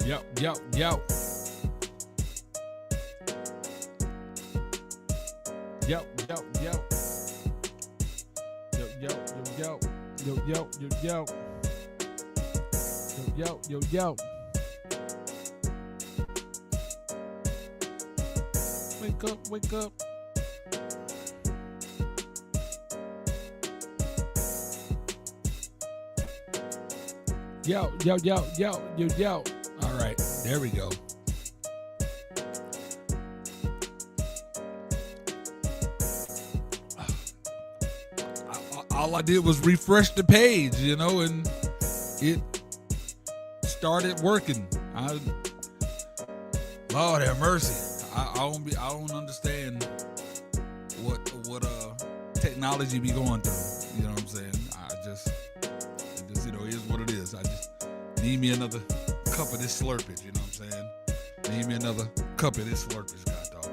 Yo, yo, yo. Yo, yo, yo. Yo, yo, yo, yo. Yo, yo, yo, yo. Yo, yo, yo, yo. Wake up, wake up. Yo, yo, yo, yo, yo, yo. All right, there we go. All I did was refresh the page, and it started working. Lord have mercy. I don't understand what technology be going through. You know what I'm saying? It just is what it is. I just need me another cup of this slurpage. You know what I'm saying? Need me another cup of this slurpage, God dog it.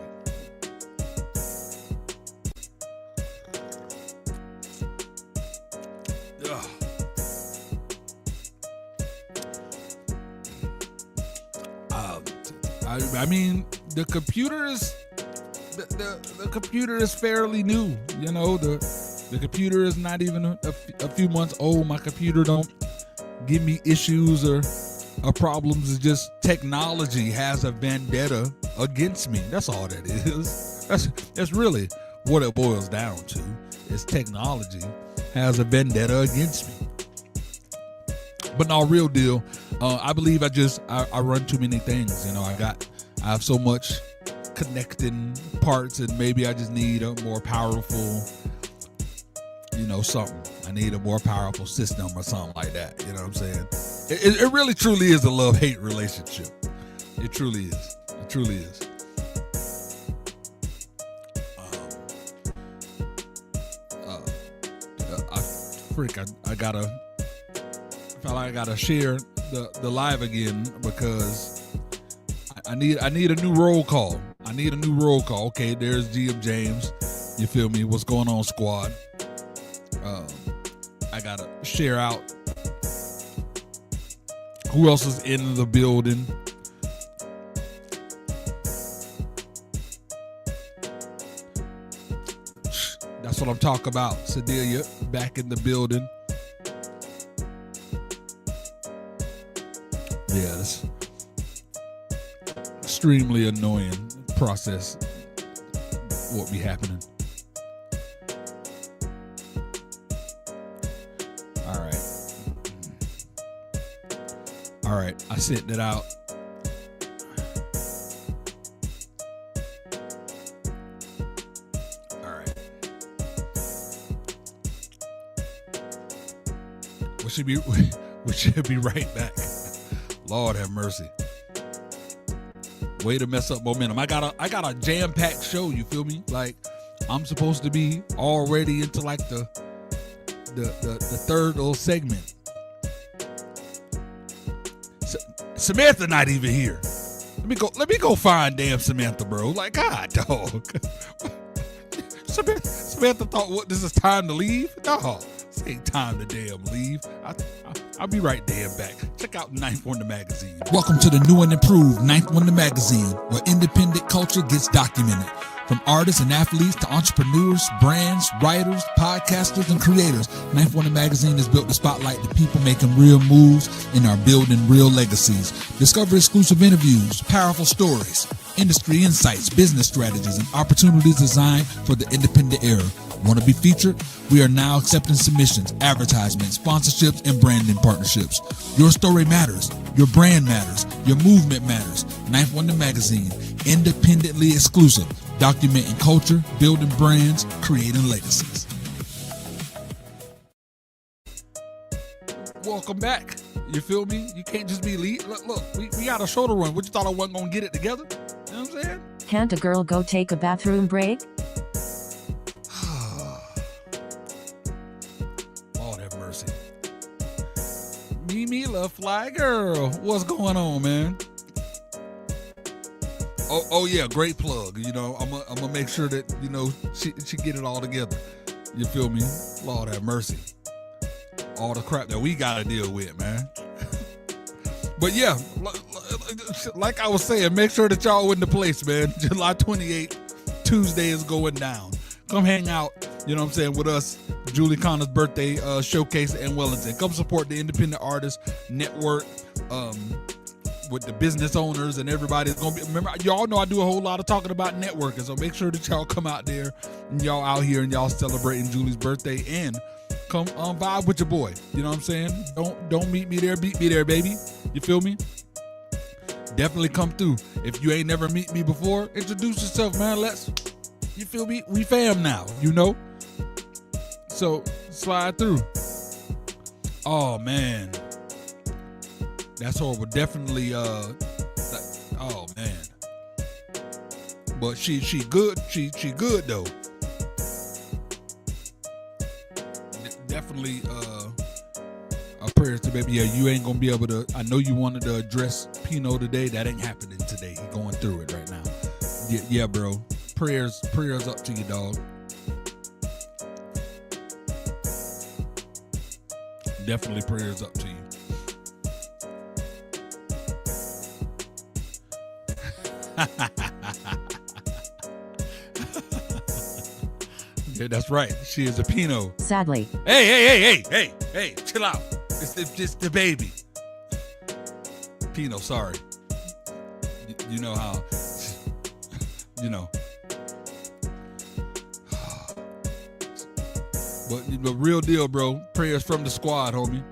I mean, the computer is the computer is fairly new. The computer is not even a few months old. My computer don't give me issues or problems. It's just technology has a vendetta against me. That's all that is. That's really what it boils down to. Is technology has a vendetta against me. But no, real deal. I believe I run too many things. I have so much connecting parts, and maybe I just need a more powerful, something. I need a more powerful system or something like that. You know what I'm saying? It really truly is a love-hate relationship. It truly is. It truly is. I feel like I gotta share the live again because I need a new roll call. I need a new roll call. Okay, there's GM James. You feel me? What's going on, squad? I gotta share out who else is in the building. That's what I'm talking about. Sedelia back in the building. Yeah, that's extremely annoying process. What be happening? All right, I sent it out. All right. We should be right back. Lord have mercy. Way to mess up momentum. I got a jam-packed show, you feel me? Like, I'm supposed to be already into like the third little segment. Samantha not even here. Let me go find damn Samantha, bro. Like, God, dog. Samantha thought, this is time to leave? No, this ain't time to damn leave. I'll be right damn back. Check out Ninth Wonder Magazine. Welcome to the new and improved Ninth Wonder Magazine, where independent culture gets documented. From artists and athletes to entrepreneurs, brands, writers, podcasters, and creators, Ninth Wonder Magazine is built to spotlight the people making real moves and are building real legacies. Discover exclusive interviews, powerful stories, industry insights, business strategies, and opportunities designed for the independent era. Want to be featured? We are now accepting submissions, advertisements, sponsorships, and branding partnerships. Your story matters. Your brand matters. Your movement matters. Ninth Wonder Magazine, independently exclusive, documenting culture, building brands, creating legacies. Welcome back. You feel me? You can't just be lead. Look, we got a show to run. What, you thought I wasn't going to get it together? You know what I'm saying? Can't a girl go take a bathroom break? Lord have mercy. Mimi love fly girl. What's going on, man? Oh yeah, great plug. I'm gonna make sure that she get it all together. You feel me? Lord have mercy. All the crap that we gotta deal with, man. But yeah, like I was saying, make sure that y'all in the place, man. July 28th, Tuesday is going down. Come hang out, you know what I'm saying, with us, Julie Khanna's Birthday Showcase in Wellington. Come support the Independent Artist Network with the business owners and everybody. It's gonna be, remember, y'all know I do a whole lot of talking about networking, so make sure that y'all come out there and y'all out here and y'all celebrating Julie's birthday and come vibe with your boy. You know what I'm saying? Don't meet me there, beat me there, baby. You feel me? Definitely come through. If you ain't never meet me before, introduce yourself, man. You feel me? We fam now, you know? So slide through. Oh man. That's horrible. Definitely oh man. But she good. She good though. Definitely our prayers to baby. Yeah, you ain't gonna be able to. I know you wanted to address Pino today. That ain't happening today. He going through it right now. Yeah, bro. Prayers up to you, dog. Definitely prayers up to you. Yeah, that's right. She is a Pino. Sadly. Hey, chill out. It's just the baby. Pino, sorry. You know how, you know. But real deal, bro. Prayers from the squad, homie.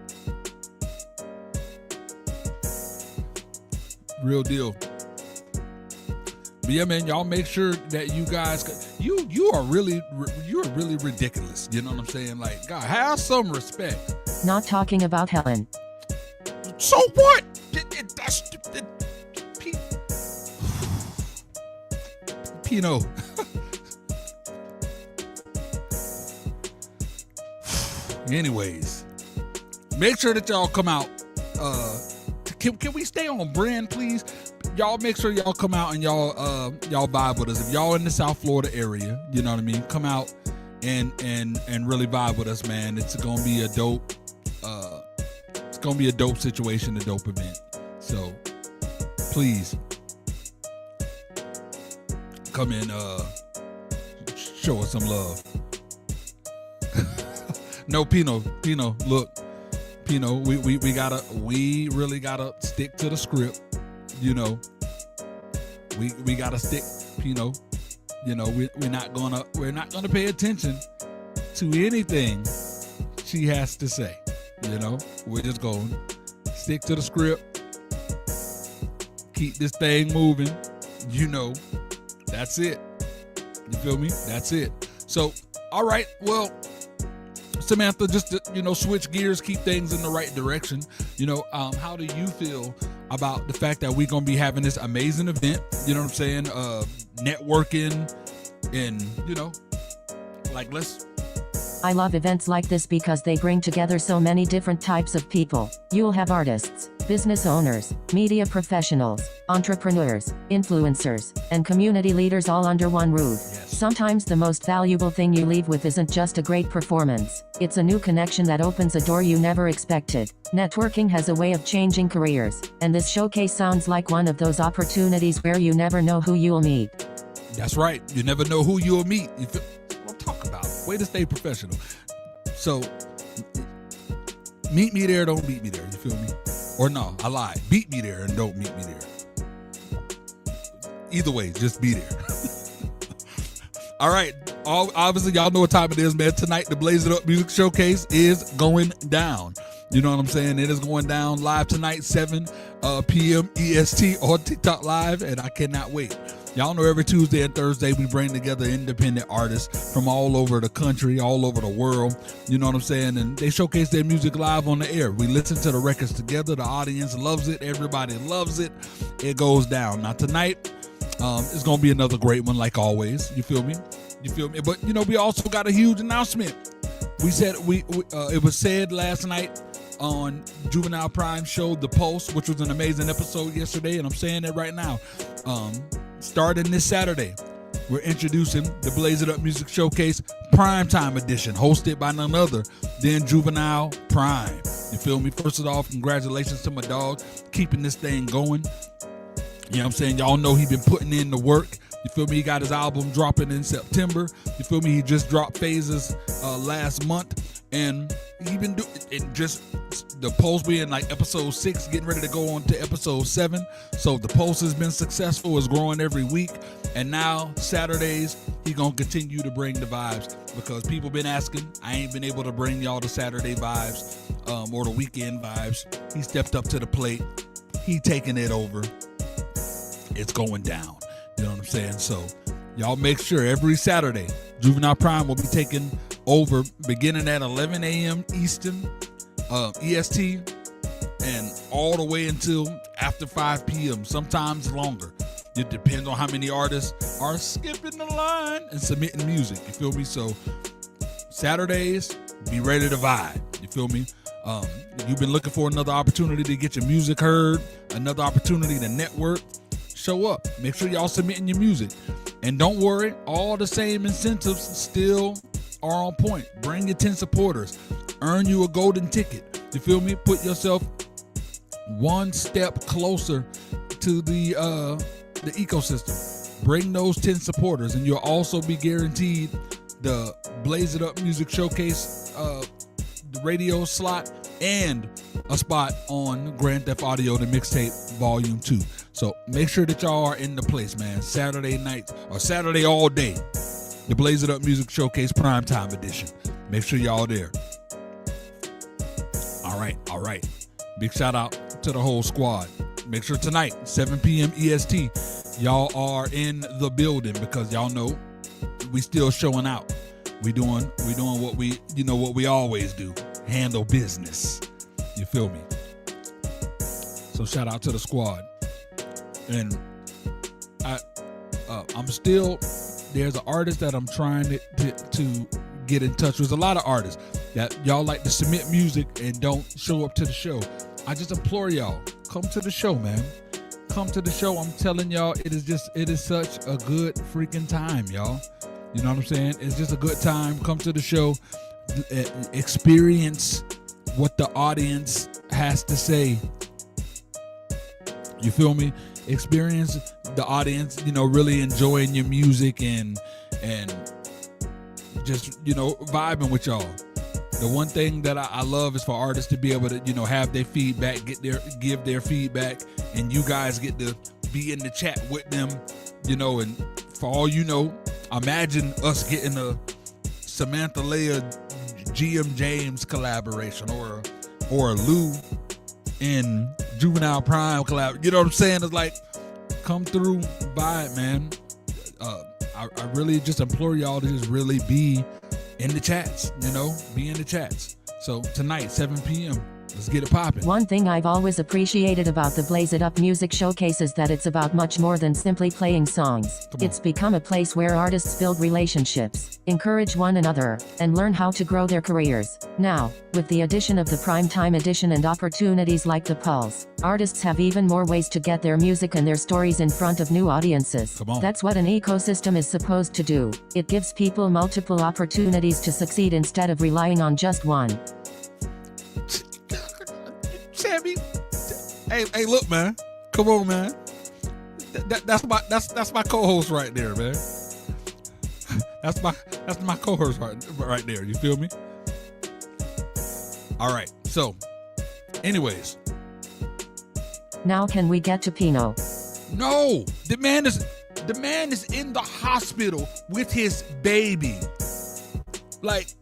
Real deal. But yeah, man, y'all make sure that you guys, you are really ridiculous. You know what I'm saying? Like, God, have some respect. Not talking about Helen. So what? Pino. Anyways, make sure that y'all come out. Can we stay on brand, please? Y'all make sure y'all come out and y'all vibe with us. If y'all in the South Florida area, you know what I mean, come out and really vibe with us, man. It's gonna be a dope situation, a dope event. So please come in, show us some love. No, Pino, look, Pino, we really gotta stick to the script. You know, we gotta stick, Pino. You know, we're not gonna pay attention to anything she has to say. You know, we're just going to stick to the script, keep this thing moving. You know, that's it. You feel me? That's it. So, all right, well, Samantha, just to, switch gears, keep things in the right direction. How do you feel about the fact that we're going to be having this amazing event, you know what I'm saying, networking and, I love events like this because they bring together so many different types of people. You'll have artists, business owners, media professionals, entrepreneurs, influencers, and community leaders all under one roof. Yes. Sometimes the most valuable thing you leave with isn't just a great performance. It's a new connection that opens a door you never expected. Networking has a way of changing careers, and this showcase sounds like one of those opportunities where you never know who you'll meet. That's right. You never know who you'll meet. What I'm talking about. Way to stay professional. So, meet me there, don't beat me there. You feel me? Or no, I lied. Beat me there and don't meet me there. Either way, just be there. All right. Obviously, y'all know what time it is, man. Tonight, the Blaze It Up Music Showcase is going down. You know what I'm saying? It is going down live tonight, 7 p.m. EST on TikTok Live, and I cannot wait. Y'all know every Tuesday and Thursday we bring together independent artists from all over the country, all over the world. You know what I'm saying? And they showcase their music live on the air. We listen to the records together. The audience loves it. Everybody loves it. It goes down. Now tonight, it's going to be another great one like always. You feel me? But, we also got a huge announcement. We said, it was said last night on Juvinile Pryme show, The Pulse, which was an amazing episode yesterday, and I'm saying it right now. Starting this Saturday, we're introducing the Blaze It Up Music Showcase Pryme Tyme Edition, hosted by none other than Juvinile Pryme. You feel me? First of all, congratulations to my dog, keeping this thing going. You know what I'm saying? Y'all know he been putting in the work. You feel me? He got his album dropping in September. You feel me? He just dropped Phases last month, and he been doing it. Just the post being like episode 6, getting ready to go on to episode 7. So the post has been successful. It's growing every week, and now Saturdays he gonna continue to bring the vibes because people been asking. I ain't been able to bring y'all the Saturday vibes or the weekend vibes. He stepped up to the plate. He taking it over. It's going down. You know what I'm saying? So y'all make sure every Saturday, Juvinile Pryme will be taking over beginning at 11 a.m. Eastern, EST, and all the way until after 5 p.m., sometimes longer. It depends on how many artists are skipping the line and submitting music. You feel me? So Saturdays, be ready to vibe. You feel me? You've been looking for another opportunity to get your music heard, another opportunity to network. Show up. Make sure y'all submitting your music. And don't worry, all the same incentives still are on point. Bring your 10 supporters. Earn you a golden ticket. You feel me? Put yourself one step closer to the ecosystem. Bring those 10 supporters, and you'll also be guaranteed the Blaze It Up Music Showcase the radio slot and a spot on Grand Theft Audio, the Mixtape Volume 2. So make sure that y'all are in the place, man. Saturday night or Saturday all day. The Blaze It Up Music Showcase Pryme Tyme Edition. Make sure y'all there. All right. Big shout out to the whole squad. Make sure tonight, 7 p.m. EST, y'all are in the building because y'all know we still showing out. We doing what we always do. Handle business. You feel me? So shout out to the squad. And I'm still, there's an artist that I'm trying to get in touch with. There's a lot of artists that y'all like to submit music and don't show up to the show. I just implore y'all, come to the show, man. Come to the show. I'm telling y'all, it is such a good freaking time, y'all. You know what I'm saying? It's just a good time. Come to the show, experience what the audience has to say. You feel me? Experience the audience, really enjoying your music and just, vibing with y'all. The one thing that I love is for artists to be able to, have their feedback, give their feedback, and you guys get to be in the chat with them, and for all you know, imagine us getting a Samantha Leia GM James collaboration or a Lou and Juvinile Pryme collab. You know what I'm saying? It's like, come through, vibe, man. I really just implore y'all to just really be in the chats, be in the chats. So tonight, 7 p.m., let's get it popping. One thing I've always appreciated about the Blaze It Up Music Showcase is that it's about much more than simply playing songs. It's become a place where artists build relationships, encourage one another, and learn how to grow their careers. Now, with the addition of the Pryme Tyme Edition and opportunities like the Pulse, artists have even more ways to get their music and their stories in front of new audiences. That's what an ecosystem is supposed to do. It gives people multiple opportunities to succeed instead of relying on just one. Sammy, hey, look, man. Come on, man. That's my co-host right there, man. That's my co-host right there. You feel me? All right. So, anyways. Now can we get to Pino? No, the man is in the hospital with his baby. Like.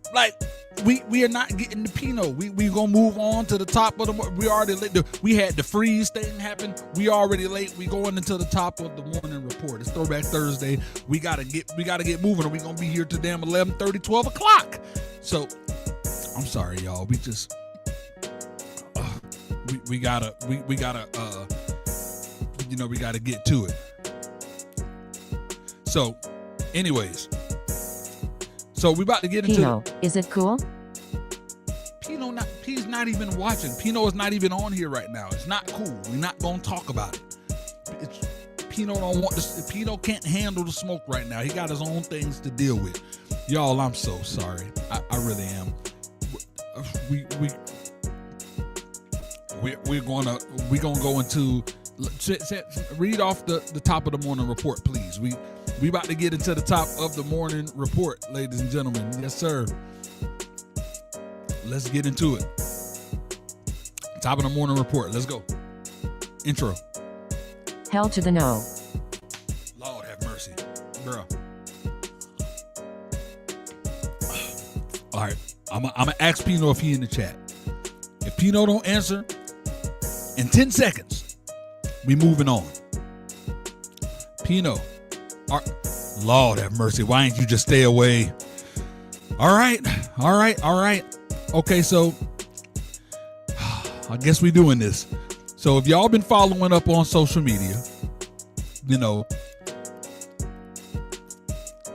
We are not getting the Pino. We gonna move on to the top of the. We already late. We had the freeze thing happen. We already late. We going into the top of the morning report. It's Throwback Thursday. We gotta get moving, or we gonna be here till damn 11:30, 12 o'clock. So I'm sorry, y'all. We just we gotta get to it. So, anyways. So we about to get into Pino. Is it cool? He's not even watching. Pino is not even on here right now. It's not cool. We're not gonna talk about it. Pino don't want this. Pino can't handle the smoke right now. He got his own things to deal with. Y'all, I'm so sorry. I really am. we're gonna go into read off the top of the morning report, please. We about to get into the top of the morning report, ladies and gentlemen. Yes, sir. Let's get into it. Top of the morning report. Let's go. Intro. Hell to the no. Lord have mercy, bro. All right, I'm gonna ask Pino if he in the chat. If Pino don't answer in 10 seconds, we moving on. Pino, Lord have mercy. Why ain't you just stay away? All right. Okay, so I guess we doing this. So if y'all been following up on social media, you know,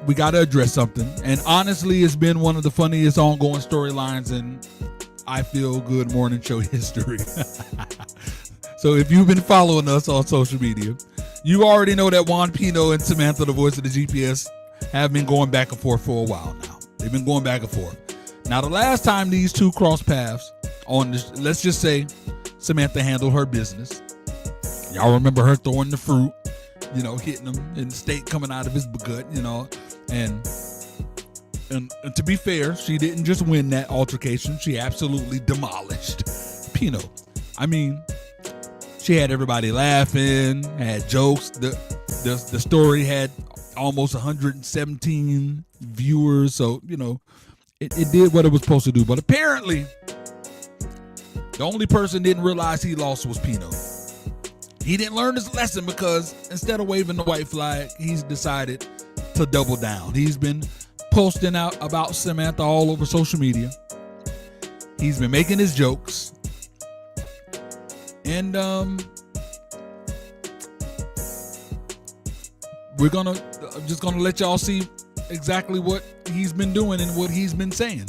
we got to address something. And honestly, it's been one of the funniest ongoing storylines in I Feel Good Morning Show history. So if you've been following us on social media, you already know that Juan Pino and Samantha, the voice of the GPS, have been going back and forth for a while now. They've been going back and forth. Now, the last time these two crossed paths on this, let's just say Samantha handled her business. Y'all remember her throwing the fruit, you know, hitting him and the steak coming out of his gut, you know, and to be fair, she didn't just win that altercation. She absolutely demolished Pino. I mean, she had everybody laughing, had jokes. The story had almost 117 viewers, so, you know, it did what it was supposed to do. But apparently, the only person didn't realize he lost was Pino. He didn't learn his lesson because instead of waving the white flag, he's decided to double down. He's been posting out about Samantha all over social media. He's been making his jokes. And we're just gonna let y'all see exactly what he's been doing and what he's been saying.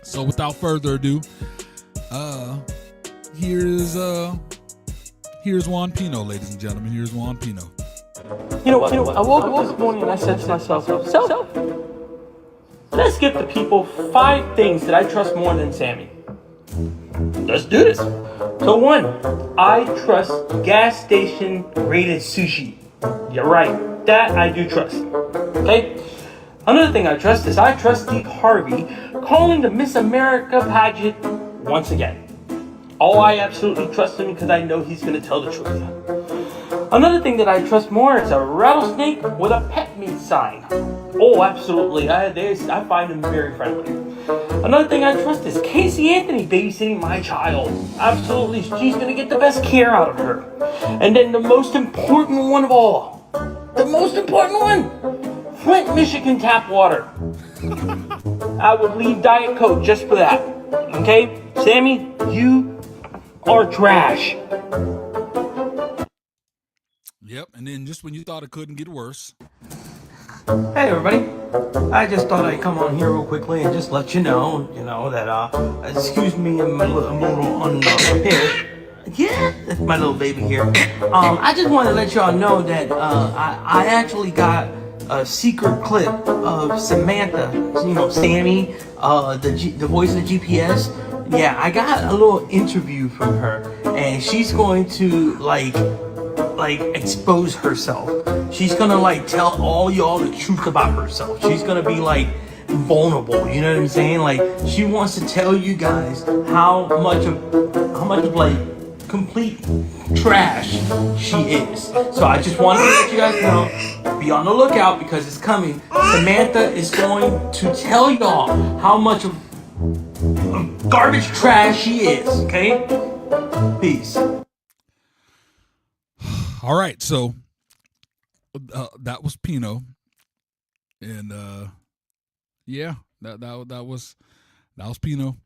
So without further ado, here's Juan Pino, ladies and gentlemen. Here's Juan Pino. You know what? I woke up this morning and I said to myself, so let's give the people 5 things that I trust more than Sammy. Let's do this. So 1, I trust gas station rated sushi. You're right, that I do trust. Okay? Another thing I trust is I trust Steve Harvey calling the Miss America pageant once again. Oh, I absolutely trust him because I know he's going to tell the truth. Another thing that I trust more is a rattlesnake with a pet meat sign. Oh, absolutely. I find him very friendly. Another thing I trust is Casey Anthony babysitting my child. Absolutely. She's going to get the best care out of her. And then the most important one of all. The most important one. Flint, Michigan tap water. I would leave Diet Coke just for that. Okay? Sammy, you are trash. Yep, and then just when you thought it couldn't get worse. Hey everybody, I just thought I'd come on here real quickly and just let you know that, excuse me, I'm a little unprepared. Yeah, that's my little baby here. I just want to let y'all know that, I actually got a secret clip of Samantha, Sammy, the voice of the GPS. Yeah, I got a little interview from her, and she's going to, like expose herself. She's gonna tell all y'all the truth about herself. She's gonna be vulnerable, you know what I'm saying? She wants to tell you guys how much of complete trash she is. So I just wanted to let you guys know, be on the lookout because it's coming. Samantha is going to tell y'all how much of garbage trash she is, okay? Peace. All right, so that was Pino, and yeah, that was Pino.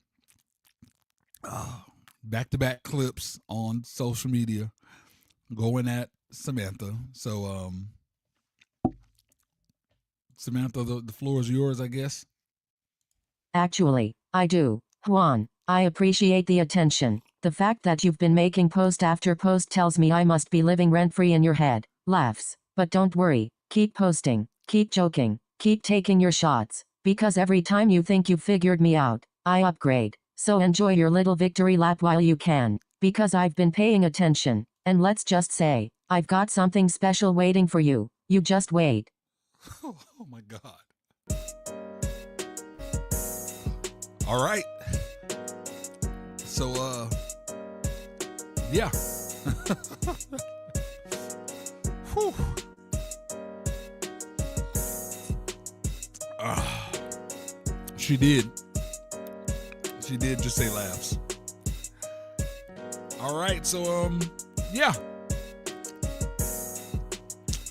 Back-to-back clips on social media going at Samantha. So Samantha, the floor is yours, I guess. Actually, I do. Juan, I appreciate the attention. The fact that you've been making post after post tells me I must be living rent-free in your head. Laughs. But don't worry. Keep posting. Keep joking. Keep taking your shots. Because every time you think you've figured me out, I upgrade. So enjoy your little victory lap while you can. Because I've been paying attention, and let's just say, I've got something special waiting for you. You just wait. Oh my God. All right. So, yeah. Whew. She did. She did just say laughs. All right, so yeah.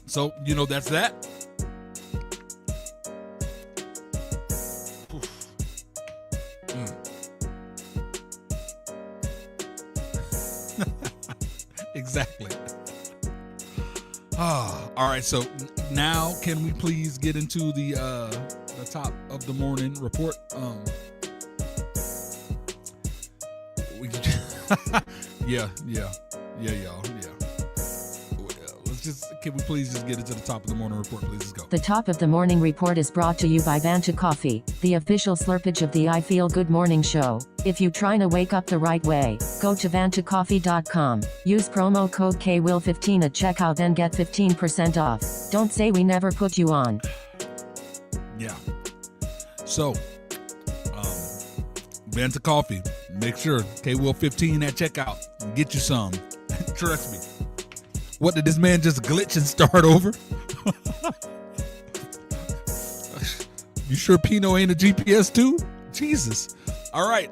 So, that's that. Exactly. All right, so now can we please get into the top of the morning report? Yeah, y'all. Can we please just get into the top of the morning report, please? Let's go. The top of the morning report is brought to you by Vanta Coffee, the official slurpage of the I Feel Good Morning Show. If you're trying to wake up the right way, go to vantacoffee.com. Use promo code KWIL15 at checkout and get 15% off. Don't say we never put you on. Yeah. So, Vanta Coffee, make sure KWIL15 at checkout and get you some. Trust me. What, did this man just glitch and start over? You sure Pino ain't a GPS too? Jesus. All right.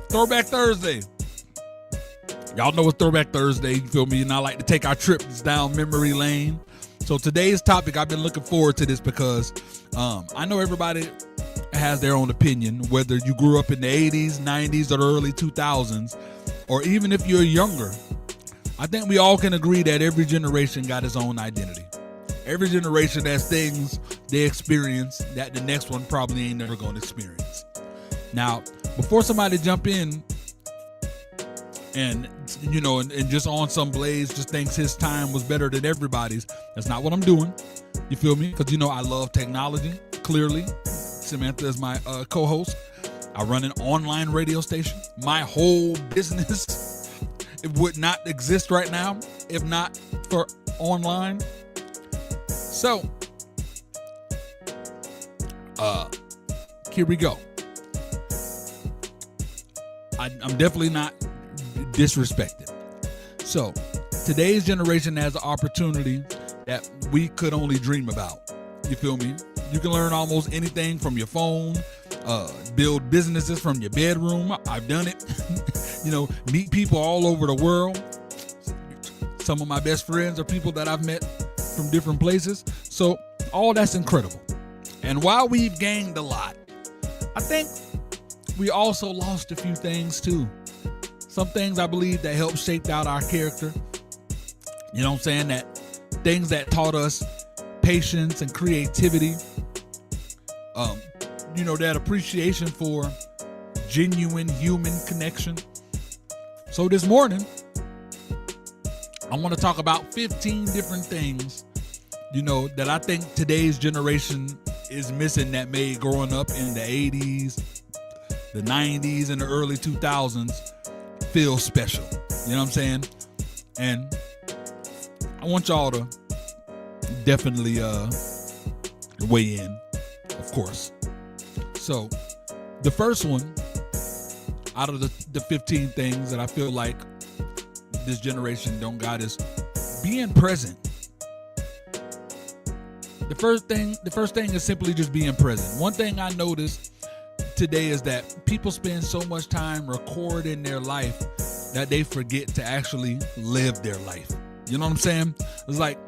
Throwback Thursday. Y'all know it's Throwback Thursday. You feel me? And I like to take our trips down memory lane. So today's topic, I've been looking forward to this because I know everybody has their own opinion, whether you grew up in the 80s, 90s, or the early 2000s, or even if you're younger. I think we all can agree that every generation got its own identity. Every generation has things they experience that the next one probably ain't never going to experience. Now, before somebody jump in and just on some Blaze just thinks his time was better than everybody's, that's not what I'm doing. You feel me? Because I love technology, clearly. Samantha is my co-host. I run an online radio station. My whole business it would not exist right now if not for online. So, here we go. I'm definitely not disrespected. So, today's generation has an opportunity that we could only dream about. You feel me? You can learn almost anything from your phone, build businesses from your bedroom. I've done it. Meet people all over the world. Some of my best friends are people that I've met from different places. So all that's incredible. And while we've gained a lot, I think we also lost a few things too. Some things I believe that helped shape out our character. You know what I'm saying? That things that taught us patience and creativity. That appreciation for genuine human connection. So this morning, I want to talk about 15 different things, that I think today's generation is missing that made growing up in the 80s, the 90s, and the early 2000s feel special. You know what I'm saying? And I want y'all to definitely weigh in, of course. So the first one out of the 15 things that I feel like this generation don't got is being present. The first thing is simply just being present. One thing I noticed today is that people spend so much time recording their life that they forget to actually live their life. You know what I'm saying? It's like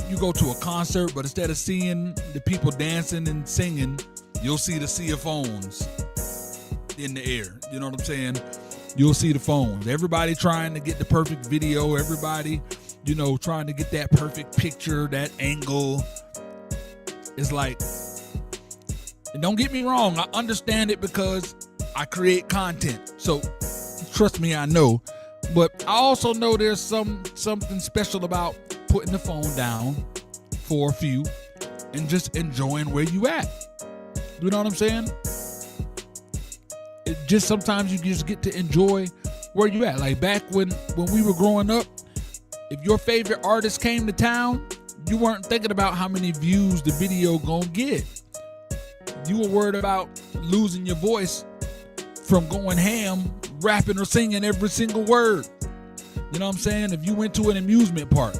you go to a concert, but instead of seeing the people dancing and singing, you'll see the sea of phones in the air. You know what I'm saying? You'll see the phones. Everybody trying to get the perfect video. Everybody, trying to get that perfect picture, that angle. It's like, and don't get me wrong, I understand it because I create content. So trust me, I know. But I also know there's something special about putting the phone down for a few and just enjoying where you at. You know what I'm saying? It just sometimes you just get to enjoy where you at? Like back when we were growing up, if your favorite artist came to town, you weren't thinking about how many views the video gonna get. You were worried about losing your voice from going ham, rapping or singing every single word. You know what I'm saying? If you went to an amusement park,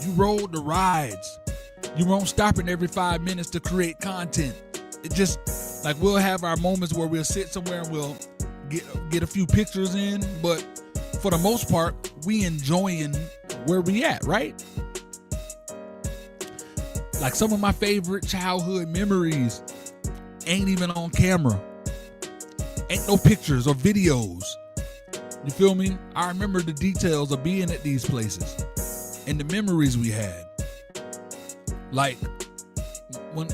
you rode the rides. You weren't stopping every 5 minutes to create content. It just, like, we'll have our moments where we'll sit somewhere and we'll get a few pictures in, but for the most part, we enjoying where we at, right? Like some of my favorite childhood memories ain't even on camera. Ain't no pictures or videos. You feel me? I remember the details of being at these places and the memories we had. Like when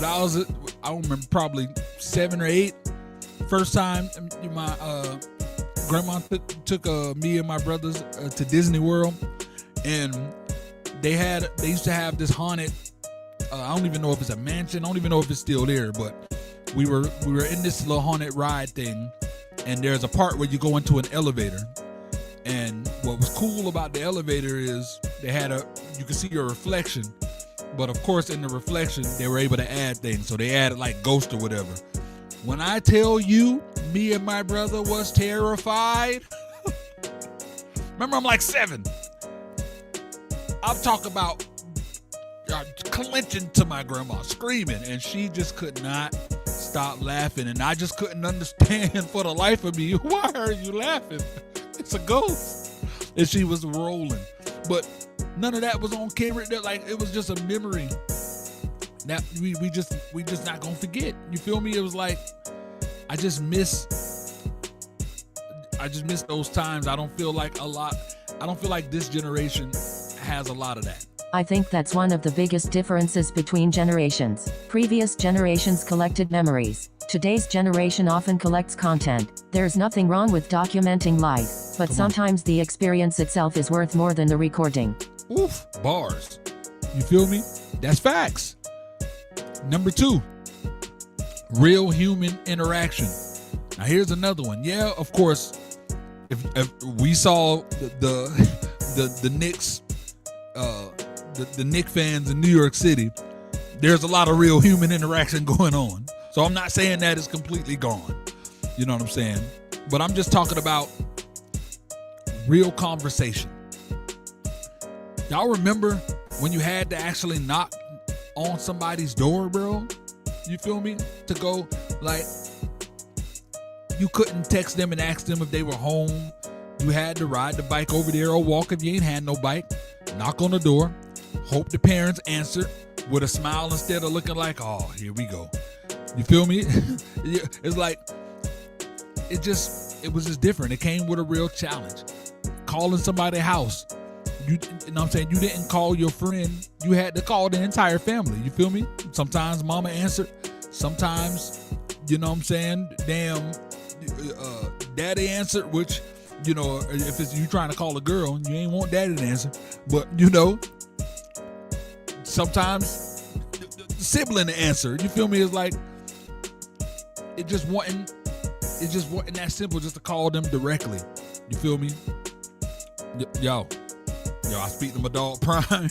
I was, I don't remember, probably 7 or 8. First time my grandma took me and my brothers to Disney World, and they used to have this haunted. I don't even know if it's a mansion. I don't even know if it's still there, but we were in this little haunted ride thing, and there's a part where you go into an elevator. And what was cool about the elevator is you could see your reflection, but of course in the reflection they were able to add things. So they added like ghost or whatever. When I tell you, me and my brother was terrified. Remember, I'm like 7. I'm talking about clenching to my grandma, screaming, and she just could not stop laughing, and I just couldn't understand for the life of me, why are you laughing? It's a ghost. And she was rolling, but none of that was on camera. Like, it was just a memory that we just not gonna forget. You feel me? It was like I just miss those times. I don't feel like this generation has a lot of that. I think that's one of the biggest differences between generations. Previous generations collected memories. Today's generation often collects content. There's nothing wrong with documenting life, but sometimes the experience itself is worth more than the recording. Oof, bars. You feel me? That's facts. Number 2, real human interaction. Now here's another one. Yeah, of course, if we saw the Knicks, the Knicks fans in New York City, there's a lot of real human interaction going on. So I'm not saying that it's completely gone. You know what I'm saying? But I'm just talking about real conversation. Y'all remember when you had to actually knock on somebody's door, bro? You feel me? To go, like, you couldn't text them and ask them if they were home. You had to ride the bike over there or walk if you ain't had no bike. Knock on the door. Hope the parents answered with a smile instead of looking like, oh, here we go. You feel me? It's like, it was just different. It came with a real challenge. Calling somebody's house. You know what I'm saying? You didn't call your friend. You had to call the entire family. You feel me? Sometimes mama answered. Sometimes, you know what I'm saying? Damn, daddy answered, which, you know, if it's you trying to call a girl, you ain't want daddy to answer. But, you know, sometimes the sibling to answer. You feel me? It's like, it just wasn't that simple just to call them directly. You feel me? Yo, I speak to my dog Pryme.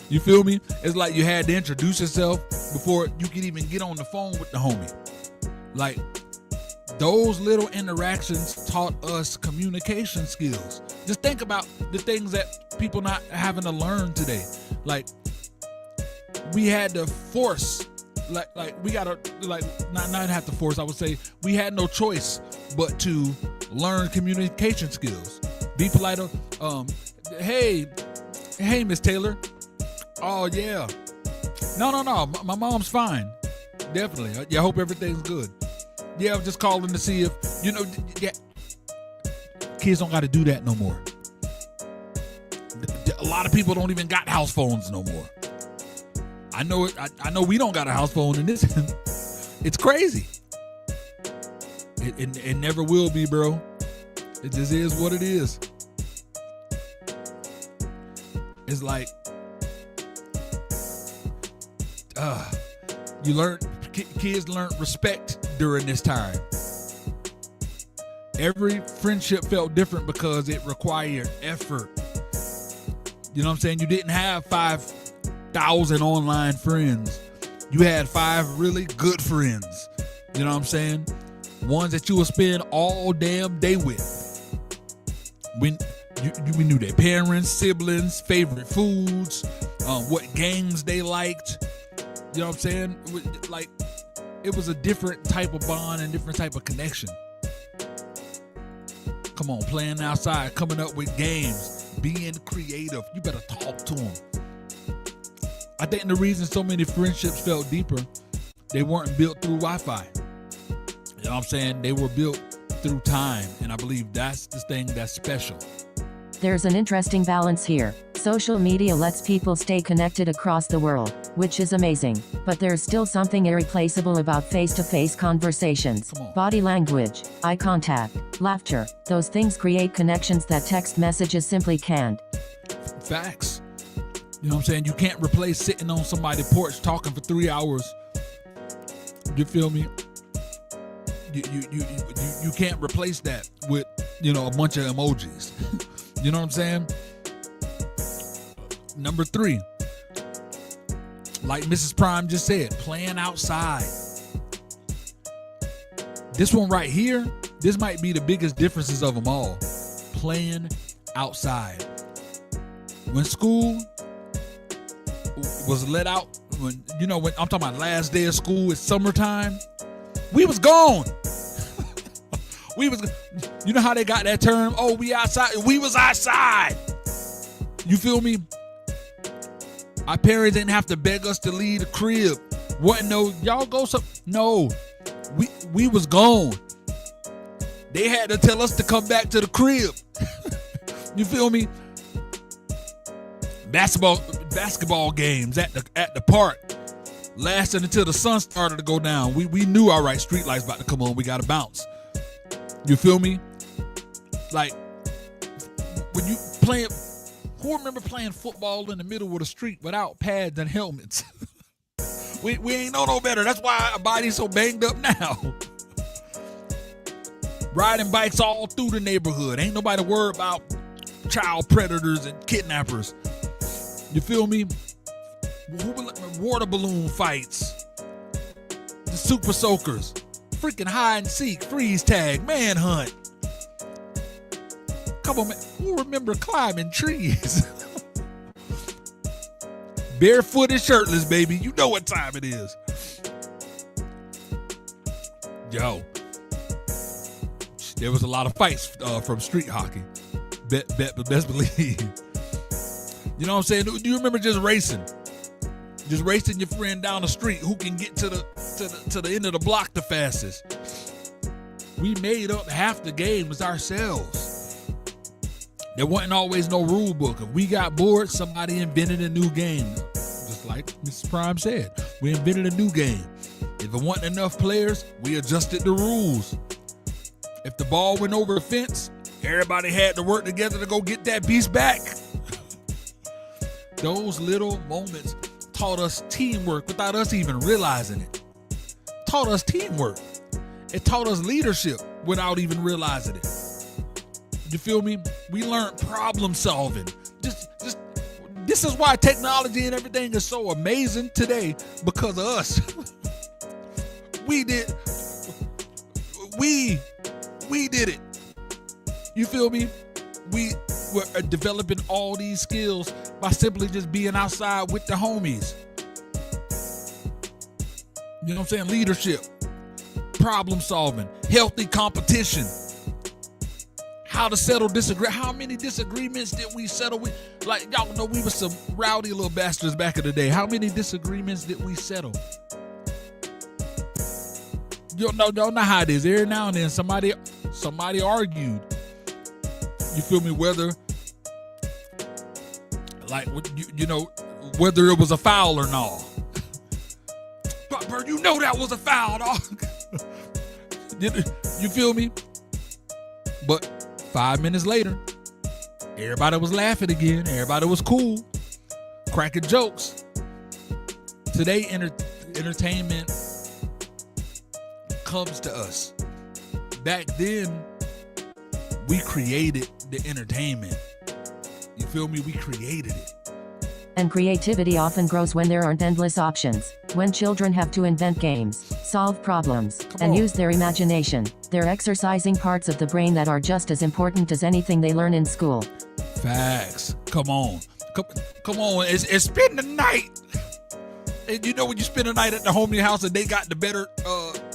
You feel me? It's like you had to introduce yourself before you could even get on the phone with the homie. Like, those little interactions taught us communication skills. Just think about the things that people not having to learn today. Like, we had to force, like we gotta, like, not have to force, I would say we had no choice but to learn communication skills. Be polite. Hey, Miss Taylor. Oh yeah. No. My mom's fine. Definitely. Yeah, I hope everything's good. Yeah, I'm just calling to see if, you know, yeah. Kids don't got to do that no more. A lot of people don't even got house phones no more. I know it. I know we don't got a house phone in this. It's crazy. It never will be, bro. It just is what it is. It's like, kids learn respect during this time. Every friendship felt different because it required effort. You know what I'm saying? You didn't have 5,000 online friends. You had 5 really good friends. You know what I'm saying? Ones that you would spend all damn day with. We knew their parents, siblings, favorite foods, what games they liked. You know what I'm saying? Like, it was a different type of bond and different type of connection. Come on, playing outside, coming up with games, being creative. You better talk to them. I think the reason so many friendships felt deeper, they weren't built through Wi-Fi. You know what I'm saying? They were built through time, and I believe that's the thing that's special. There's an interesting balance here. Social media lets people stay connected across the world, which is amazing. But there's still something irreplaceable about face-to-face conversations. Body language, eye contact, laughter. Those things create connections that text messages simply can't. Facts. You know what I'm saying? You can't replace sitting on somebody's porch talking for 3 hours. You feel me? You can't replace that with, a bunch of emojis. You know what I'm saying? Number 3, like Mrs. Pryme just said, playing outside. This one right here, this might be the biggest differences of them all. Playing outside. When school was let out, when I'm talking about last day of school, it's summertime, we was gone. You know how they got that term? Oh, we outside. We was outside. You feel me? Our parents didn't have to beg us to leave the crib. What? No, y'all go some. No, we was gone. They had to tell us to come back to the crib. You feel me? Basketball games at the park lasted until the sun started to go down. We knew, all right, street lights about to come on. We got to bounce. You feel me? Like, when you playing, who remember playing football in the middle of the street without pads and helmets? we ain't know no better. That's why our body's so banged up now. Riding bikes all through the neighborhood. Ain't nobody worried about child predators and kidnappers. You feel me? Water balloon fights. The super soakers. Freaking hide and seek, freeze tag, manhunt. Come on, man. Who remember climbing trees? Barefoot and shirtless, baby. You know what time it is. Yo. There was a lot of fights from street hockey. Best believe. You know what I'm saying? Do you remember just racing? Just racing your friend down the street who can get to the end of the block the fastest. We made up half the games ourselves. There wasn't always no rule book. If we got bored, somebody invented a new game. Just like Mrs. Pryme said, we invented a new game. If it wasn't enough players, we adjusted the rules. If the ball went over the fence, everybody had to work together to go get that piece back. Those little moments taught us teamwork without us even realizing it. Taught us teamwork. It taught us leadership without even realizing it. You feel me? We learned problem solving. This is why technology and everything is so amazing today, because of us. We did it. You feel me? We were developing all these skills by simply just being outside with the homies. You know what I'm saying? Leadership, problem solving, healthy competition, how to settle disagreements. How many disagreements did we settle with? Like, y'all know we were some rowdy little bastards back in the day. How many disagreements did we settle? Y'all know how it is. Every now and then somebody argued. You feel me? Whether, like, whether it was a foul or not. But you know that was a foul, dog. You feel me? But 5 minutes later, everybody was laughing again. Everybody was cool, cracking jokes. Today, entertainment comes to us. Back then, we created the entertainment. You feel me? We created it. And creativity often grows when there aren't endless options. When children have to invent games, solve problems, and use their imagination, they're exercising parts of the brain that are just as important as anything they learn in school. Facts. Come on. Come on. It's spend the night. And you know when you spend the night at the homie house and they got the better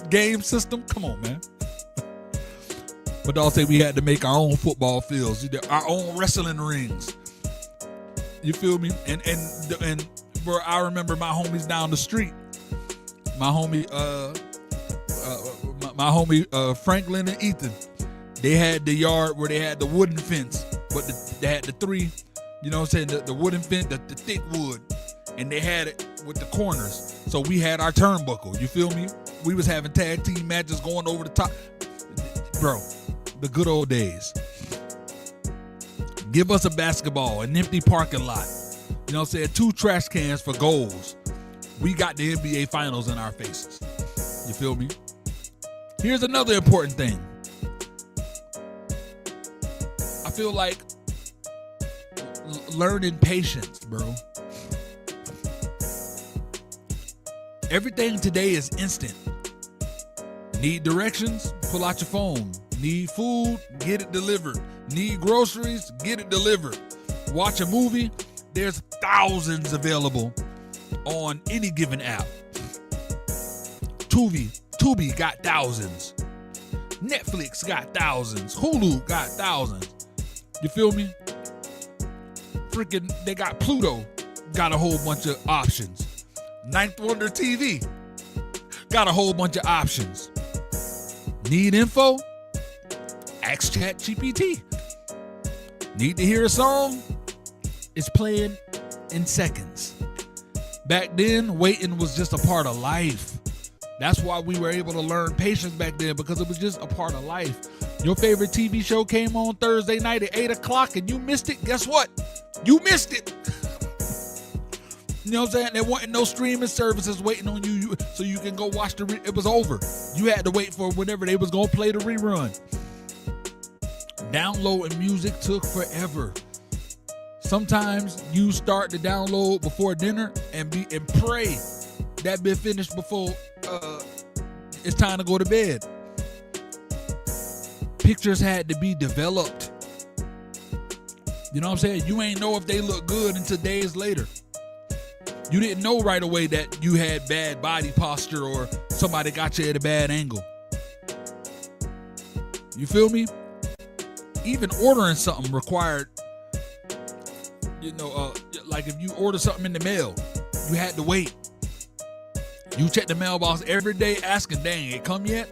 game system? Come on, man. But I'll say we had to make our own football fields, our own wrestling rings. You feel me? And bro, I remember my homies down the street. My homie Franklin and Ethan. They had the yard where they had the wooden fence, but they had the three, you know what I'm saying, the wooden fence, the thick wood, and they had it with the corners. So we had our turnbuckle. You feel me? We was having tag team matches going over the top. Bro, the good old days. Give us a basketball, an empty parking lot. You know what I'm saying? 2 trash cans for goals. We got the NBA Finals in our faces. You feel me? Here's another important thing. I feel like learning patience, bro. Everything today is instant. Need directions? Pull out your phone. Need food? Get it delivered. Need groceries? Get it delivered. Watch a movie? There's thousands available on any given app. Tubi got thousands. Netflix got thousands. Hulu got thousands. You feel me? Freaking, they got Pluto. Got a whole bunch of options. Ninth Wonder TV. Got a whole bunch of options. Need info? Ask ChatGPT. Need to hear a song? It's playing in seconds. Back then, waiting was just a part of life. That's why we were able to learn patience back then, because it was just a part of life. Your favorite TV show came on Thursday night at 8 o'clock and you missed it. Guess what? You missed it. You know what I'm saying? There wasn't no streaming services waiting on you so you can go watch it was over. You had to wait for whenever they was going to play the rerun. Downloading music took forever. Sometimes you start to download before dinner and pray that been finished before it's time to go to bed. Pictures had to be developed. You know what I'm saying? You ain't know if they look good until days later. You didn't know right away that you had bad body posture or somebody got you at a bad angle. You feel me? Even ordering something required, like if you order something in the mail, you had to wait. You check the mailbox every day asking, dang, it come yet?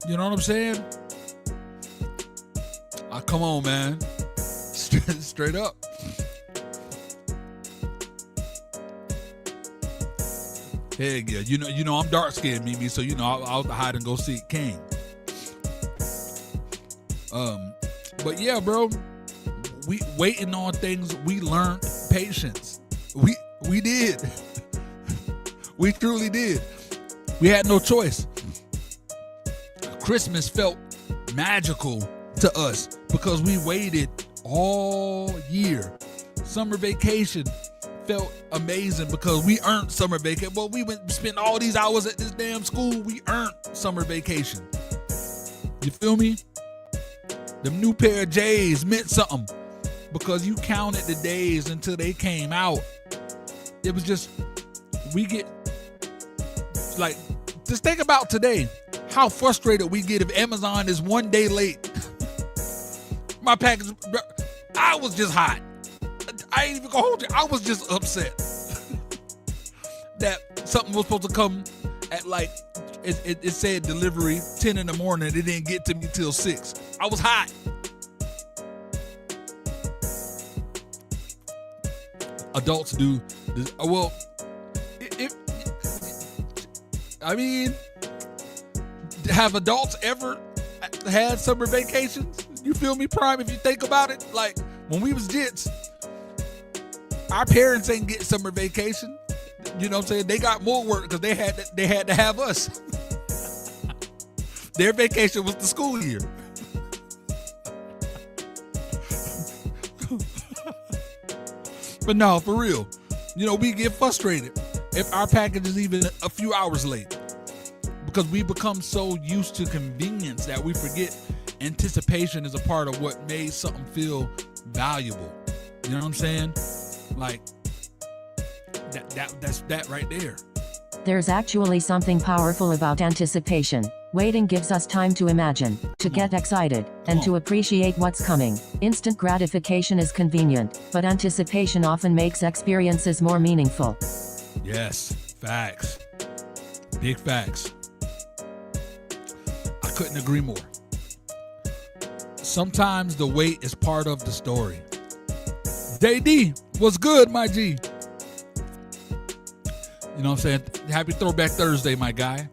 You know what I'm saying? Come on, man. Straight up. Heck yeah. You know I'm dark skinned, Mimi, so I'll hide and go seek King. But yeah, bro, we waiting on things. We learned patience. We did. We truly did. We had no choice. Christmas felt magical to us because we waited all year. Summer vacation felt amazing because we earned summer vacation. Well, we spent all these hours at this damn school. We earned summer vacation. You feel me? Them new pair of J's meant something because you counted the days until they came out. It was just, just think about today, how frustrated we get if Amazon is one day late. My package, I was just hot. I ain't even gonna hold you. I was just upset that something was supposed to come at it said delivery 10 in the morning. It didn't get to me till 6. I was hot. Adults do this. Well, have adults ever had summer vacations? You feel me, Pryme? If you think about it, like when we was jits, our parents ain't get summer vacation. You know what I'm saying? They got more work because they had to have us. Their vacation was the school year. But no, for real, we get frustrated if our package is even a few hours late because we become so used to convenience that we forget anticipation is a part of what made something feel valuable. You know what I'm saying? Like that's that right there. There's actually something powerful about anticipation. Waiting gives us time to imagine, to get excited, and to appreciate what's coming. Instant gratification is convenient, but anticipation often makes experiences more meaningful. Yes, facts. Big facts. I couldn't agree more. Sometimes the wait is part of the story. JD, what's good, my G? You know what I'm saying? Happy Throwback Thursday, my guy.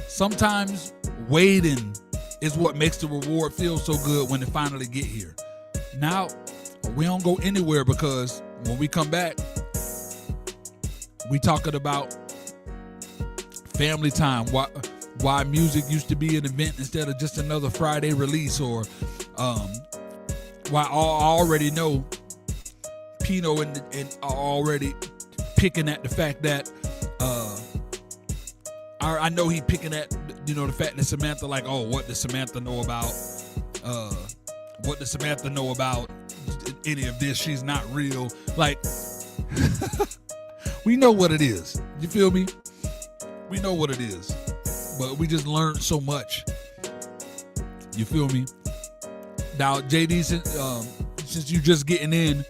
Sometimes waiting is what makes the reward feel so good when it finally get here. Now, we don't go anywhere because when we come back, we talking about family time. Why music used to be an event instead of just another Friday release, or why I already know Pino and are already picking at the fact that I know he picking at the fact that Samantha, like, oh, what does Samantha know about any of this? She's not real. Like, we know what it is. You feel me? We know what it is, but we just learned so much. You feel me? Now, JD, since you just getting in,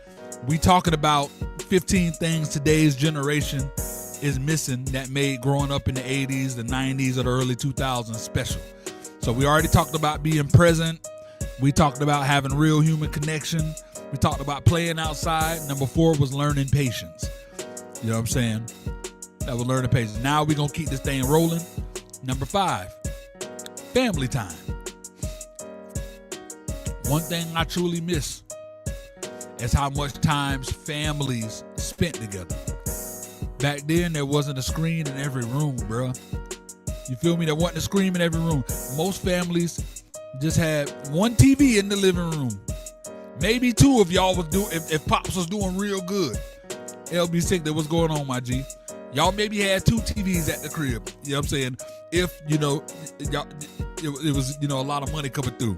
we talking about 15 things today's generation is missing that made growing up in the 80s, the 90s, or the early 2000s special. So we already talked about being present. We talked about having real human connection. We talked about playing outside. Number 4 was learning patience. You know what I'm saying? That was learning patience. Now we're going to keep this thing rolling. Number 5, family time. One thing I truly miss is how much times families spent together. Back then, there wasn't a screen in every room, bro. You feel me? There wasn't a screen in every room. Most families just had one TV in the living room. Maybe 2 if y'all was if Pops was doing real good. LB sick, that what's going on, my G? Y'all maybe had 2 TVs at the crib. You know what I'm saying? If, y'all, it was, a lot of money coming through.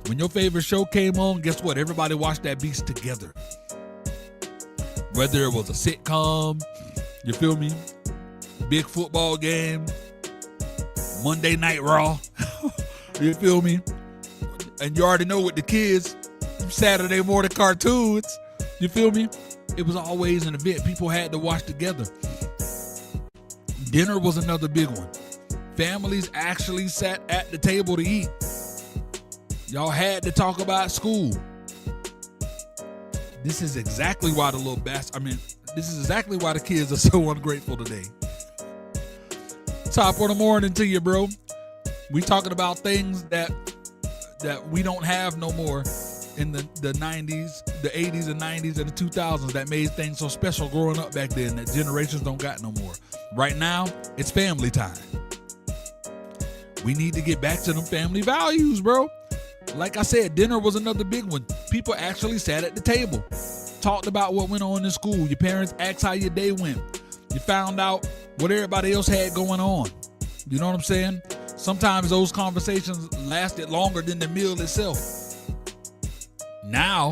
When your favorite show came on, guess what? Everybody watched that beast together. Whether it was a sitcom, you feel me? Big football game, Monday Night Raw, you feel me? And you already know with the kids, Saturday morning cartoons, you feel me? It was always an event people had to watch together. Dinner was another big one. Families actually sat at the table to eat. Y'all had to talk about school. This is exactly why this is exactly why the kids are so ungrateful today. Top of the morning to you, bro. We talking about things that we don't have no more in the 90s, the 80s and 90s and the 2000s that made things so special growing up back then that generations don't got no more. Right now, it's family time. We need to get back to them family values, bro. Like I said, dinner was another big one. People actually sat at the table, talked about what went on in school. Your parents asked how your day went. You found out what everybody else had going on. You know what I'm saying? Sometimes those conversations lasted longer than the meal itself. Now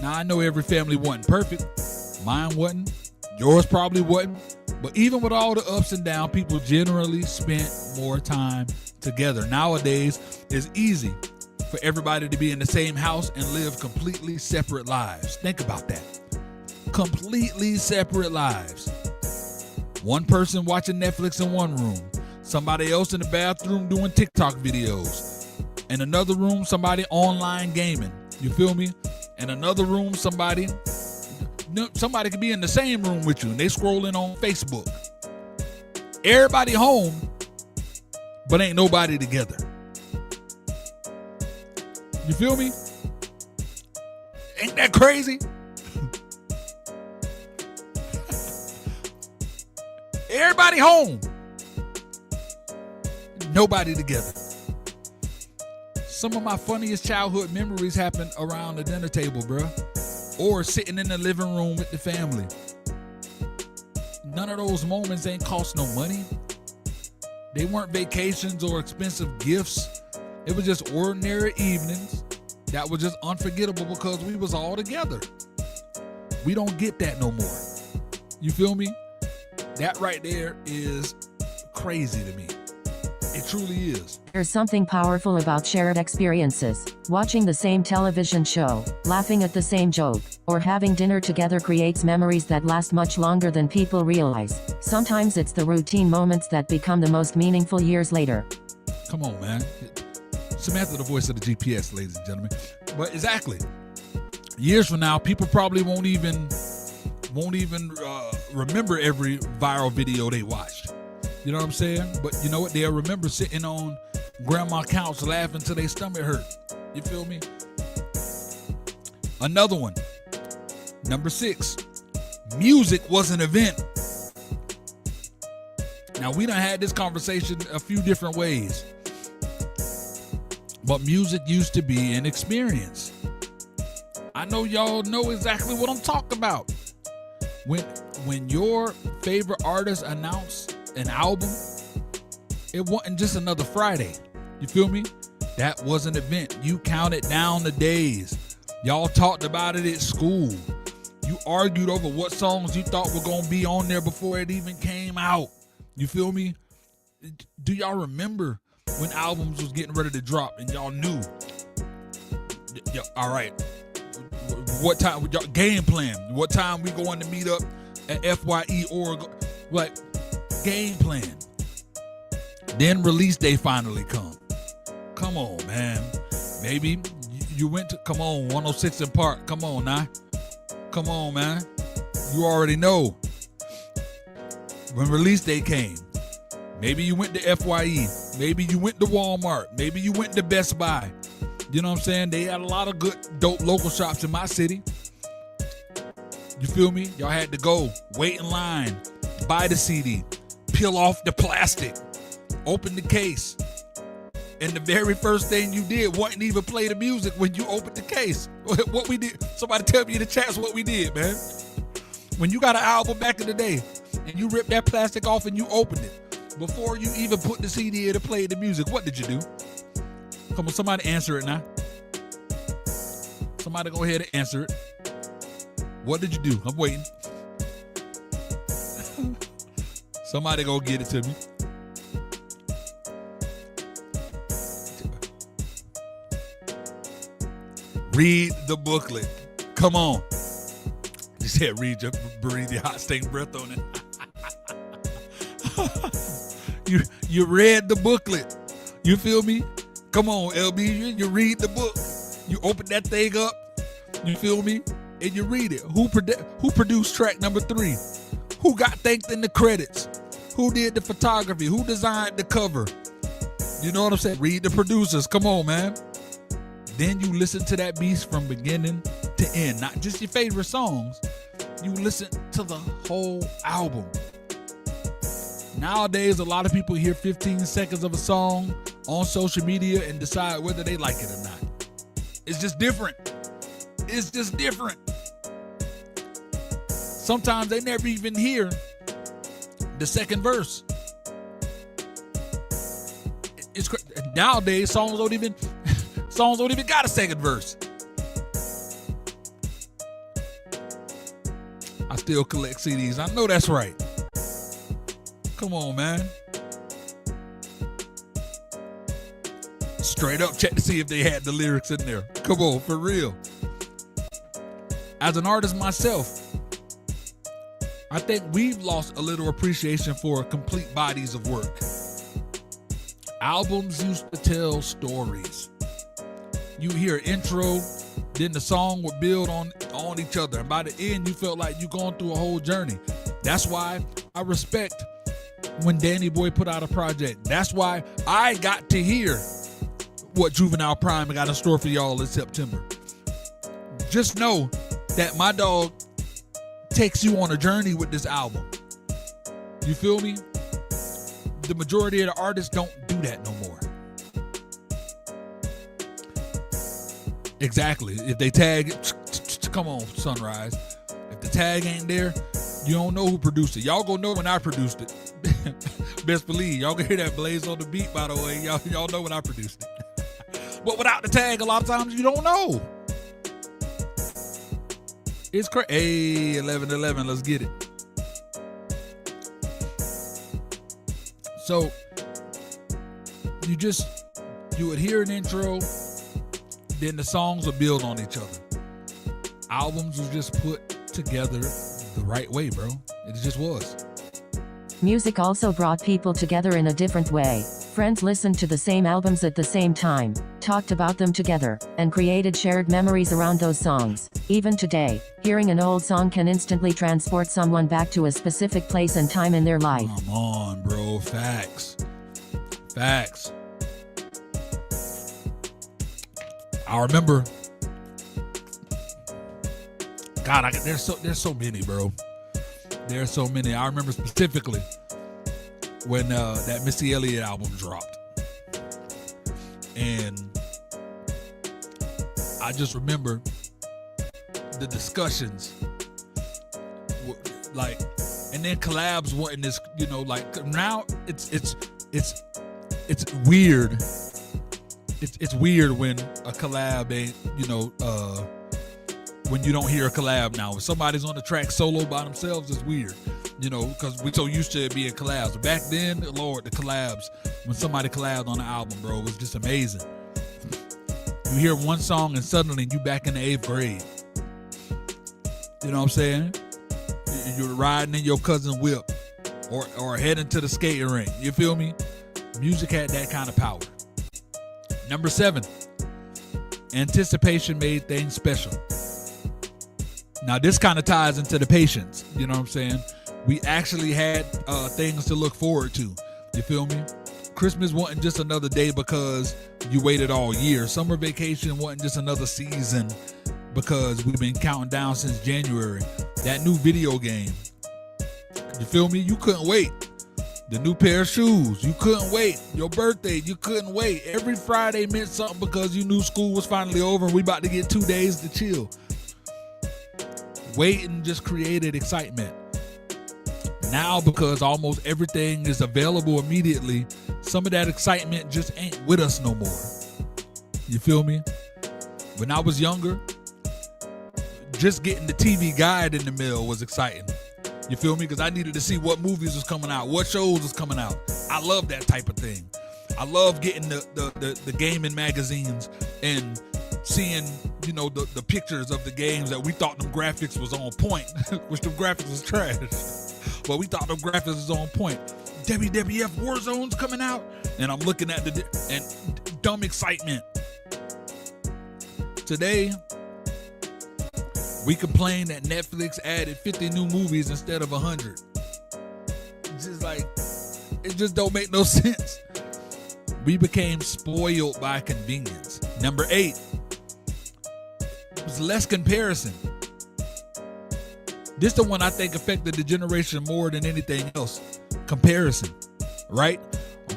I know every family wasn't perfect. Mine wasn't. Yours probably wasn't. But even with all the ups and downs, people generally spent more time together. Nowadays, it's easy for everybody to be in the same house and live completely separate lives. Think about that. Completely separate lives. One person watching Netflix in one room. Somebody else in the bathroom doing TikTok videos. In another room, somebody online gaming. You feel me? In another room, somebody could be in the same room with you and they scrolling on Facebook. Everybody home, but ain't nobody together. You feel me? Ain't that crazy? Everybody home, nobody together. Some of my funniest childhood memories happened around the dinner table, bruh. or sitting in the living room with the family. None of those moments ain't cost no money. They weren't vacations or expensive gifts. It was just ordinary evenings that were just unforgettable because we was all together. We don't get that no more. You feel me? That right there is crazy to me. It truly is. There's something powerful about shared experiences. Watching the same television show, laughing at the same joke, or having dinner together creates memories that last much longer than people realize. Sometimes it's the routine moments that become the most meaningful years later. Come on, man. Samantha, the voice of the GPS, ladies and gentlemen. But exactly. Years from now, people probably won't even remember every viral video they watched. You know what I'm saying? But you know what? They'll remember sitting on grandma's couch laughing till their stomach hurt. You feel me? Another one. Number 6. Music was an event. Now, we done had this conversation a few different ways. But music used to be an experience. I know y'all know exactly what I'm talking about. When your favorite artist announced an album, it wasn't just another Friday. You feel me? That was an event. You counted down the days. Y'all talked about it at school. You argued over what songs you thought were going to be on there before it even came out. You feel me? Do y'all remember when albums was getting ready to drop and y'all knew? All right. What time? Game plan. What time we going to meet up at FYE or like game plan. Then release day finally come. Come on, man. Maybe you went to, come on, 106 in Park. Come on now. Come on, man. You already know. When release day came, maybe you went to FYE. Maybe you went to Walmart. Maybe you went to Best Buy. You know what I'm saying? They had a lot of good, dope local shops in my city. You feel me? Y'all had to go, wait in line, buy the CD, peel off the plastic, open the case. And the very first thing you did wasn't even play the music when you opened the case. What we did, somebody tell me in the chats what we did, man. When you got an album back in the day and you ripped that plastic off and you opened it, before you even put the CD in to play the music, what did you do? Come on, somebody answer it now. Somebody go ahead and answer it. What did you do? I'm waiting. Somebody go get it to me. Read the booklet. Come on. You said breathe your hot stink breath on it. You read the booklet. You feel me? Come on, LB. You read the book. You open that thing up. You feel me? And you read it. Who produced track number 3? Who got thanked in the credits? Who did the photography? Who designed the cover? You know what I'm saying? Read the producers. Come on, man. Then you listen to that beast from beginning to end. Not just your favorite songs. You listen to the whole album. Nowadays, a lot of people hear 15 seconds of a song on social media and decide whether they like it or not. It's just different. It's just different. Sometimes they never even hear the second verse. It's nowadays songs don't even got a second verse. I still collect CDs. I know that's right. Come on, man. Straight up check to see if they had the lyrics in there. Come on, for real. As an artist myself, I think we've lost a little appreciation for complete bodies of work. Albums used to tell stories. You hear an intro, then the song would build on each other. And by the end, you felt like you're going through a whole journey. That's why I respect when Danny Boy put out a project. That's why I got to hear what Juvinile Pryme got in store for y'all in September. Just know that my dog takes you on a journey with this album. You feel me? The majority of the artists don't do that no more. Exactly. If they tag it, come on, Sunrise. If the tag ain't there, you don't know who produced it. Y'all gonna know when I produced it. Best believe. Y'all gonna hear that Blaze on the beat, by the way. Y'all know when I produced it. But without the tag, a lot of times you don't know. It's crazy. Hey, 11-11, let's get it. So, you would hear an intro, then the songs would build on each other. Albums was just put together the right way, bro. It just was. Music also brought people together in a different way. Friends listened to the same albums at the same time, talked about them together, and created shared memories around those songs. Even today, hearing an old song can instantly transport someone back to a specific place and time in their life. Come on, bro. Facts. Facts. I remember. God, there's so many, bro. There's so many. I remember specifically when that Missy Elliott album dropped. And I just remember the discussions. Like, and then collabs wasn't this, like now it's weird. It's weird when a collab ain't, when you don't hear a collab now. If somebody's on the track solo by themselves, it's weird, because we're so used to it being collabs. But back then, Lord, the collabs, when somebody collabed on the album, bro, it was just amazing. You hear one song and suddenly you back in the 8th grade. You know what I'm saying? You're riding in your cousin's whip or heading to the skating rink. You feel me? Music had that kind of power. Number 7, anticipation made things special. Now, this kind of ties into the patience. You know what I'm saying? We actually had things to look forward to. You feel me? Christmas wasn't just another day because you waited all year. Summer vacation wasn't just another season because we've been counting down since January. That new video game, you feel me? You couldn't wait. The new pair of shoes, you couldn't wait. Your birthday, you couldn't wait. Every Friday meant something because you knew school was finally over and we about to get 2 days to chill. Waiting just created excitement. Now, because almost everything is available immediately, some of that excitement just ain't with us no more. You feel me? When I was younger, just getting the TV guide in the mail was exciting. You feel me? Because I needed to see what movies was coming out, what shows was coming out. I love that type of thing. I love getting the gaming magazines and seeing, the pictures of the games that we thought them graphics was on point, which them graphics was trash. But we thought them graphics was on point. WWF Warzone's coming out, and I'm looking at and dumb excitement. Today, we complain that Netflix added 50 new movies instead of 100. It's just like, it just don't make no sense. We became spoiled by convenience. Number 8, it was less comparison. This the one I think affected the generation more than anything else. Comparison, right?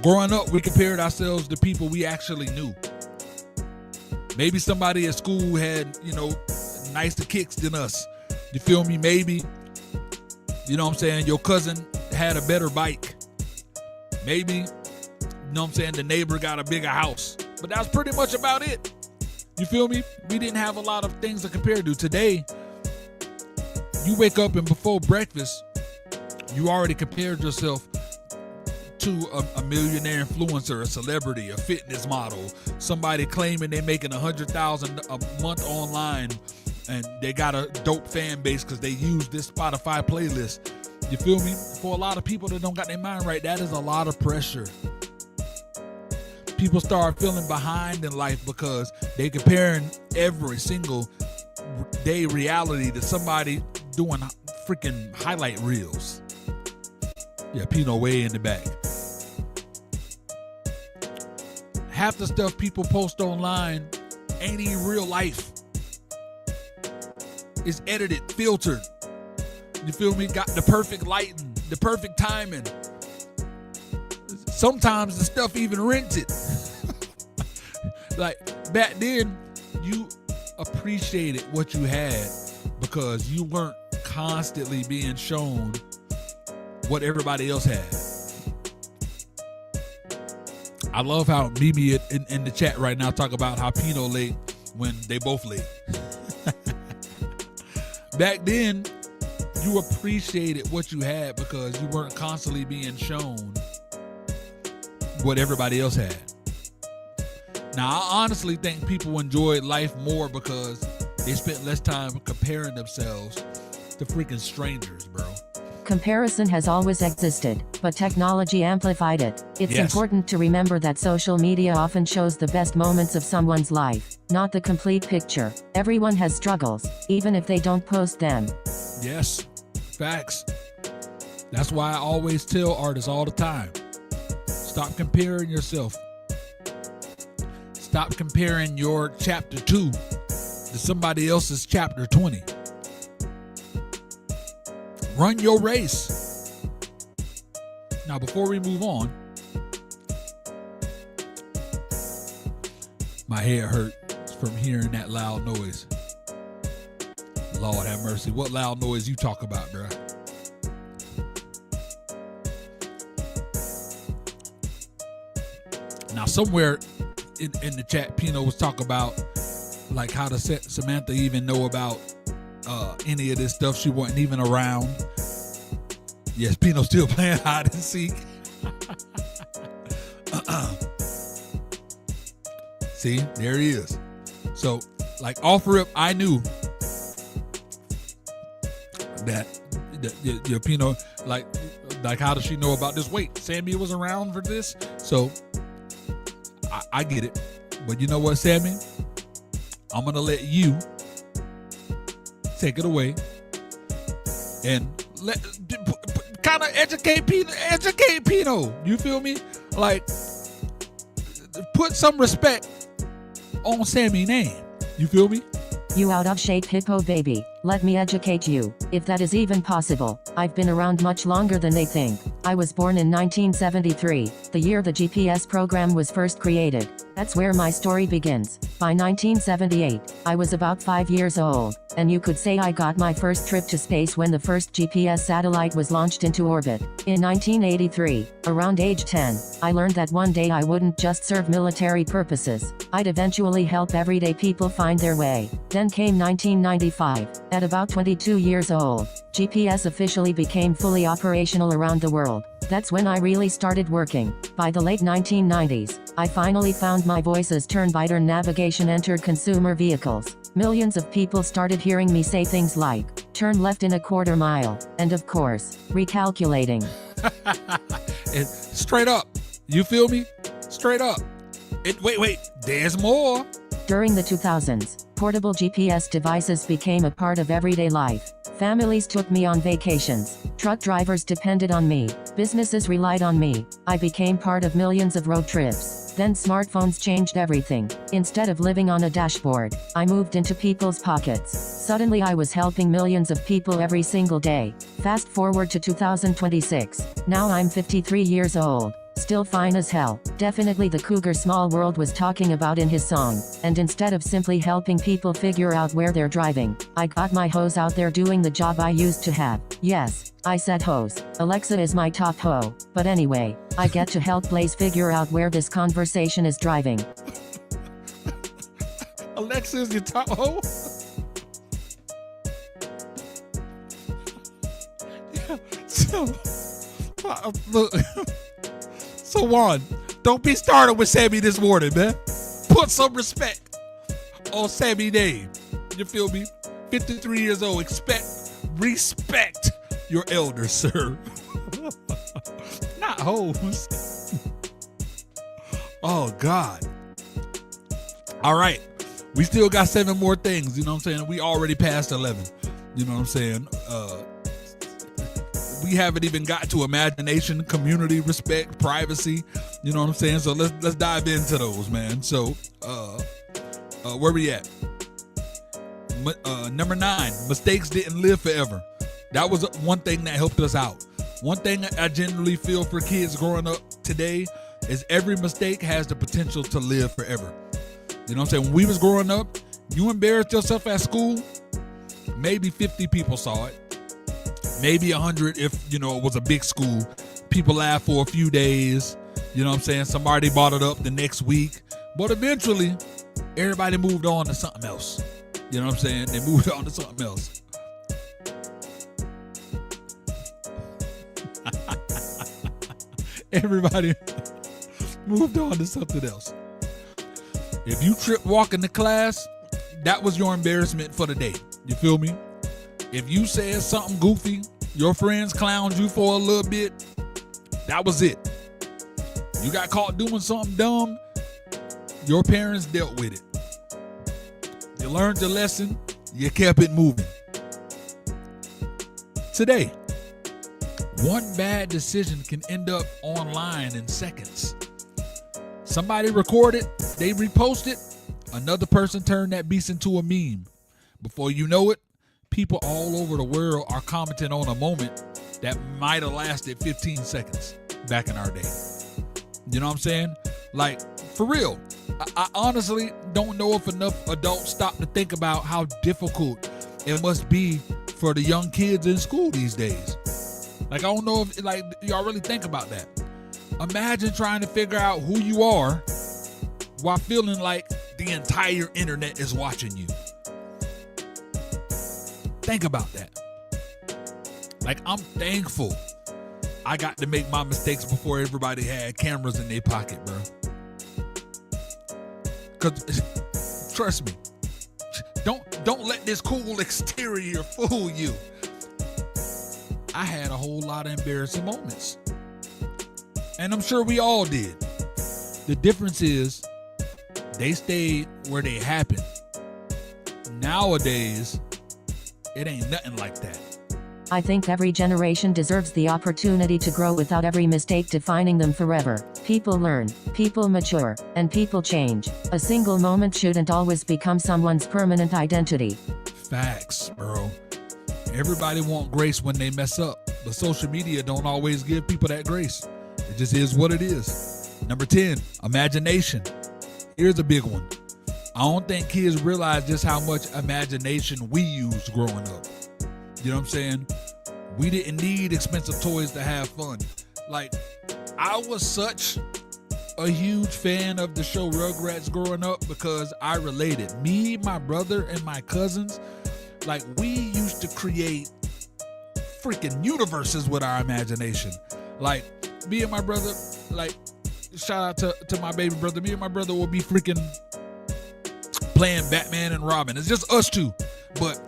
Growing up, we compared ourselves to people we actually knew. Maybe somebody at school had, nicer kicks than us. You feel me? Maybe, your cousin had a better bike. Maybe, the neighbor got a bigger house. But that's pretty much about it. You feel me? We didn't have a lot of things to compare to. Today, you wake up and before breakfast, you already compared yourself to a millionaire influencer, a celebrity, a fitness model, somebody claiming they're making $100,000 a month online and they got a dope fan base because they use this Spotify playlist. You feel me? For a lot of people that don't got their mind right, that is a lot of pressure. People start feeling behind in life because they comparing every single day reality to somebody doing freaking highlight reels. Yeah, Pino way in the back. Half the stuff people post online ain't even real life. It's edited, filtered. You feel me? Got the perfect lighting, the perfect timing. Sometimes the stuff even rented. Like back then, you appreciated what you had because you weren't constantly being shown what everybody else had. I love how Mimi in the chat right now talk about how Pino late when they both late. Back then, you appreciated what you had because you weren't constantly being shown what everybody else had. Now, I honestly think people enjoyed life more because they spent less time comparing themselves to freaking strangers, bro. Comparison has always existed, but technology amplified it. It's important to remember that social media often shows the best moments of someone's life, not the complete picture. Everyone has struggles, even if they don't post them. Yes, facts. That's why I always tell artists all the time, stop comparing yourself. Stop comparing your chapter 2 to somebody else's chapter 20. Run your race. Now, before we move on, my head hurts from hearing that loud noise. Lord have mercy. What loud noise you talk about, bro? Now, somewhere in the chat, Pino was talking about like how does Samantha even know about any of this stuff. She wasn't even around. Yes, Pino's still playing hide and seek. See, there he is. So, like off rip, I knew that Pino, like how does she know about this? Wait, Sammy was around for this? So, I get it. But you know what, Sammy? I'm going to let you take it away and kind of educate Pino. You feel me? Like, put some respect on Sammy's name. You feel me? You out of shape hippo baby. Let me educate you, if that is even possible. I've been around much longer than they think. I was born in 1973, the year the GPS program was first created. That's where my story begins. By 1978, I was about 5 years old, and you could say I got my first trip to space when the first GPS satellite was launched into orbit. In 1983, around age 10, I learned that one day I wouldn't just serve military purposes. I'd eventually help everyday people find their way. Then came 1995. At about 22 years old, GPS officially became fully operational around the world. That's when I really started working. By the late 1990s, I finally found my voice as turn-by-turn navigation entered consumer vehicles. Millions of people started hearing me say things like, turn left in a quarter mile, and of course, recalculating. And straight up, you feel me? Straight up. Wait, there's more. During the 2000s, portable GPS devices became a part of everyday life. Families took me on vacations. Truck drivers depended on me. Businesses relied on me. I became part of millions of road trips. Then smartphones changed everything. Instead of living on a dashboard, I moved into people's pockets. Suddenly I was helping millions of people every single day. Fast forward to 2026. Now I'm 53 years old. Still fine as hell. Definitely the cougar Small World was talking about in his song. And instead of simply helping people figure out where they're driving, I got my hose out there doing the job I used to have. Yes, I said hose. Alexa is my top hoe. But anyway, I get to help Blaze figure out where this conversation is driving. Alexa is your top hoe? Yeah, so, look. So Juan, don't be started with Sammy this morning, man. Put some respect on Sammy's name. You feel me? 53 years old. Respect your elders, sir. Not hoes. Oh, God. All right. We still got 7 more things. You know what I'm saying? We already passed 11. You know what I'm saying? We haven't even got to imagination, community, respect, privacy. You know what I'm saying? So let's dive into those, man. So, where we at? Number 9, mistakes didn't live forever. That was one thing that helped us out. One thing I generally feel for kids growing up today is every mistake has the potential to live forever. You know what I'm saying? When we was growing up, you embarrassed yourself at school, maybe 50 people saw it. Maybe 100 if, it was a big school. People laughed for a few days. You know what I'm saying? Somebody bought it up the next week. But eventually, everybody moved on to something else. You know what I'm saying? They moved on to something else. Everybody moved on to something else. If you trip walking to class, that was your embarrassment for the day. You feel me? If you said something goofy, your friends clowned you for a little bit, that was it. You got caught doing something dumb, your parents dealt with it. You learned the lesson, you kept it moving. Today, one bad decision can end up online in seconds. Somebody recorded, they reposted, another person turned that beast into a meme. Before you know it, people all over the world are commenting on a moment that might have lasted 15 seconds back in our day. You know what I'm saying? Like, for real, I honestly don't know if enough adults stop to think about how difficult it must be for the young kids in school these days. Like, I don't know if y'all really think about that. Imagine trying to figure out who you are while feeling like the entire internet is watching you. Think about that. Like, I'm thankful I got to make my mistakes before everybody had cameras in their pocket, bro. Cause trust me, don't let this cool exterior fool you. I had a whole lot of embarrassing moments. And I'm sure we all did. The difference is they stayed where they happened. Nowadays, it ain't nothing like that. I think every generation deserves the opportunity to grow without every mistake defining them forever. People learn, people mature, and people change. A single moment shouldn't always become someone's permanent identity. Facts, bro. Everybody want grace when they mess up, but social media don't always give people that grace. It just is what it is. Number 10, imagination. Here's a big one. I don't think kids realize just how much imagination we used growing up. You know what I'm saying? We didn't need expensive toys to have fun. Like, I was such a huge fan of the show Rugrats growing up because I related. Me, my brother, and my cousins, like, we used to create freaking universes with our imagination. Like, me and my brother, like, shout out to my baby brother. Me and my brother will be freaking playing Batman and Robin. It's just us two. But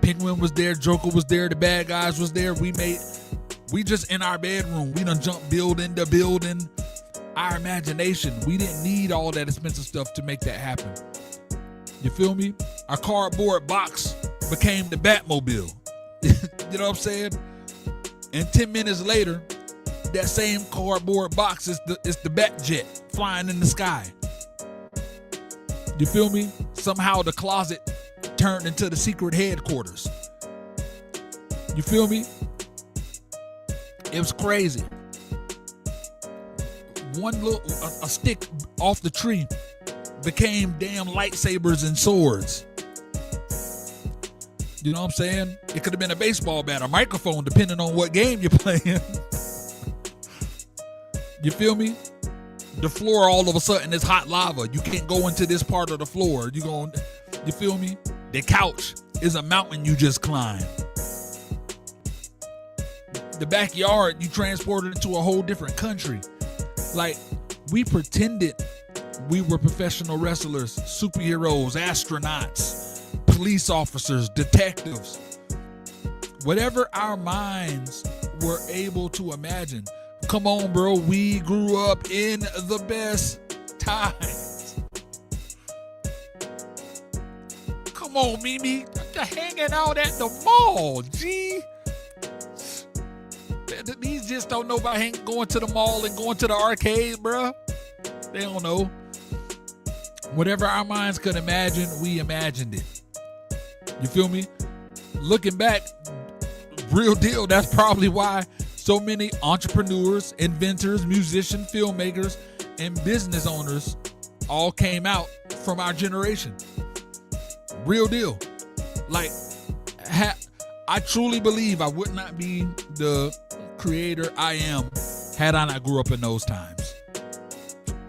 Penguin was there, Joker was there, the bad guys was there. We just in our bedroom. We done jumped building to building. Our imagination. We didn't need all that expensive stuff to make that happen. You feel me? Our cardboard box became the Batmobile. You know what I'm saying? And 10 minutes later, that same cardboard box is the Batjet flying in the sky. You feel me? Somehow the closet turned into the secret headquarters. You feel me? It was crazy. One little a stick off the tree became damn lightsabers and swords. You know what I'm saying? It could have been a baseball bat, a microphone, depending on what game you're playing. You feel me? The floor all of a sudden is hot lava. You can't go into this part of the floor. You feel me? The couch is a mountain you just climbed. The backyard, you transported into a whole different country. Like, we pretended we were professional wrestlers, superheroes, astronauts, police officers, detectives. Whatever our minds were able to imagine. Come on, bro. We grew up in the best times. Come on, Mimi. You're hanging out at the mall, G. These just don't know about going to the mall and going to the arcade, bro. They don't know. Whatever our minds could imagine, we imagined it. You feel me? Looking back, real deal, that's probably why so many entrepreneurs, inventors, musicians, filmmakers, and business owners all came out from our generation. Real deal. Like, I truly believe I would not be the creator I am had I not grew up in those times.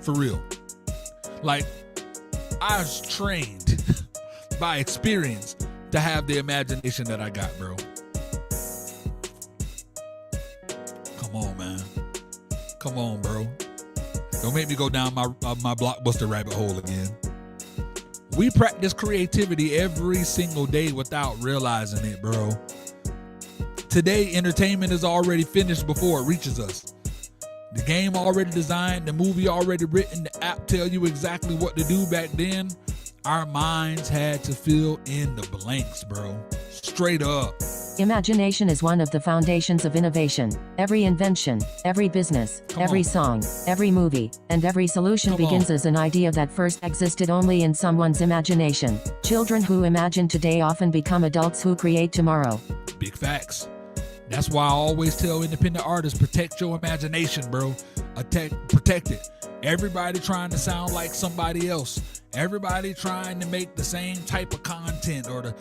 For real. Like, I was trained by experience to have the imagination that I got, bro. Come on, man. Come on, bro. Don't make me go down my Blockbuster rabbit hole again. We practice creativity every single day without realizing it, bro. Today, entertainment is already finished before it reaches us. The game already designed, the movie already written, the app tell you exactly what to do. Back then, our minds had to fill in the blanks, bro. Straight up. Imagination is one of the foundations of innovation. Every invention, every business, every song, every movie, and every solution begins as an idea that first existed only in someone's imagination. Children who imagine today often become adults who create tomorrow. Big facts. That's why I always tell independent artists, protect your imagination, bro. Protect it. Everybody trying to sound like somebody else. Everybody trying to make the same type of content or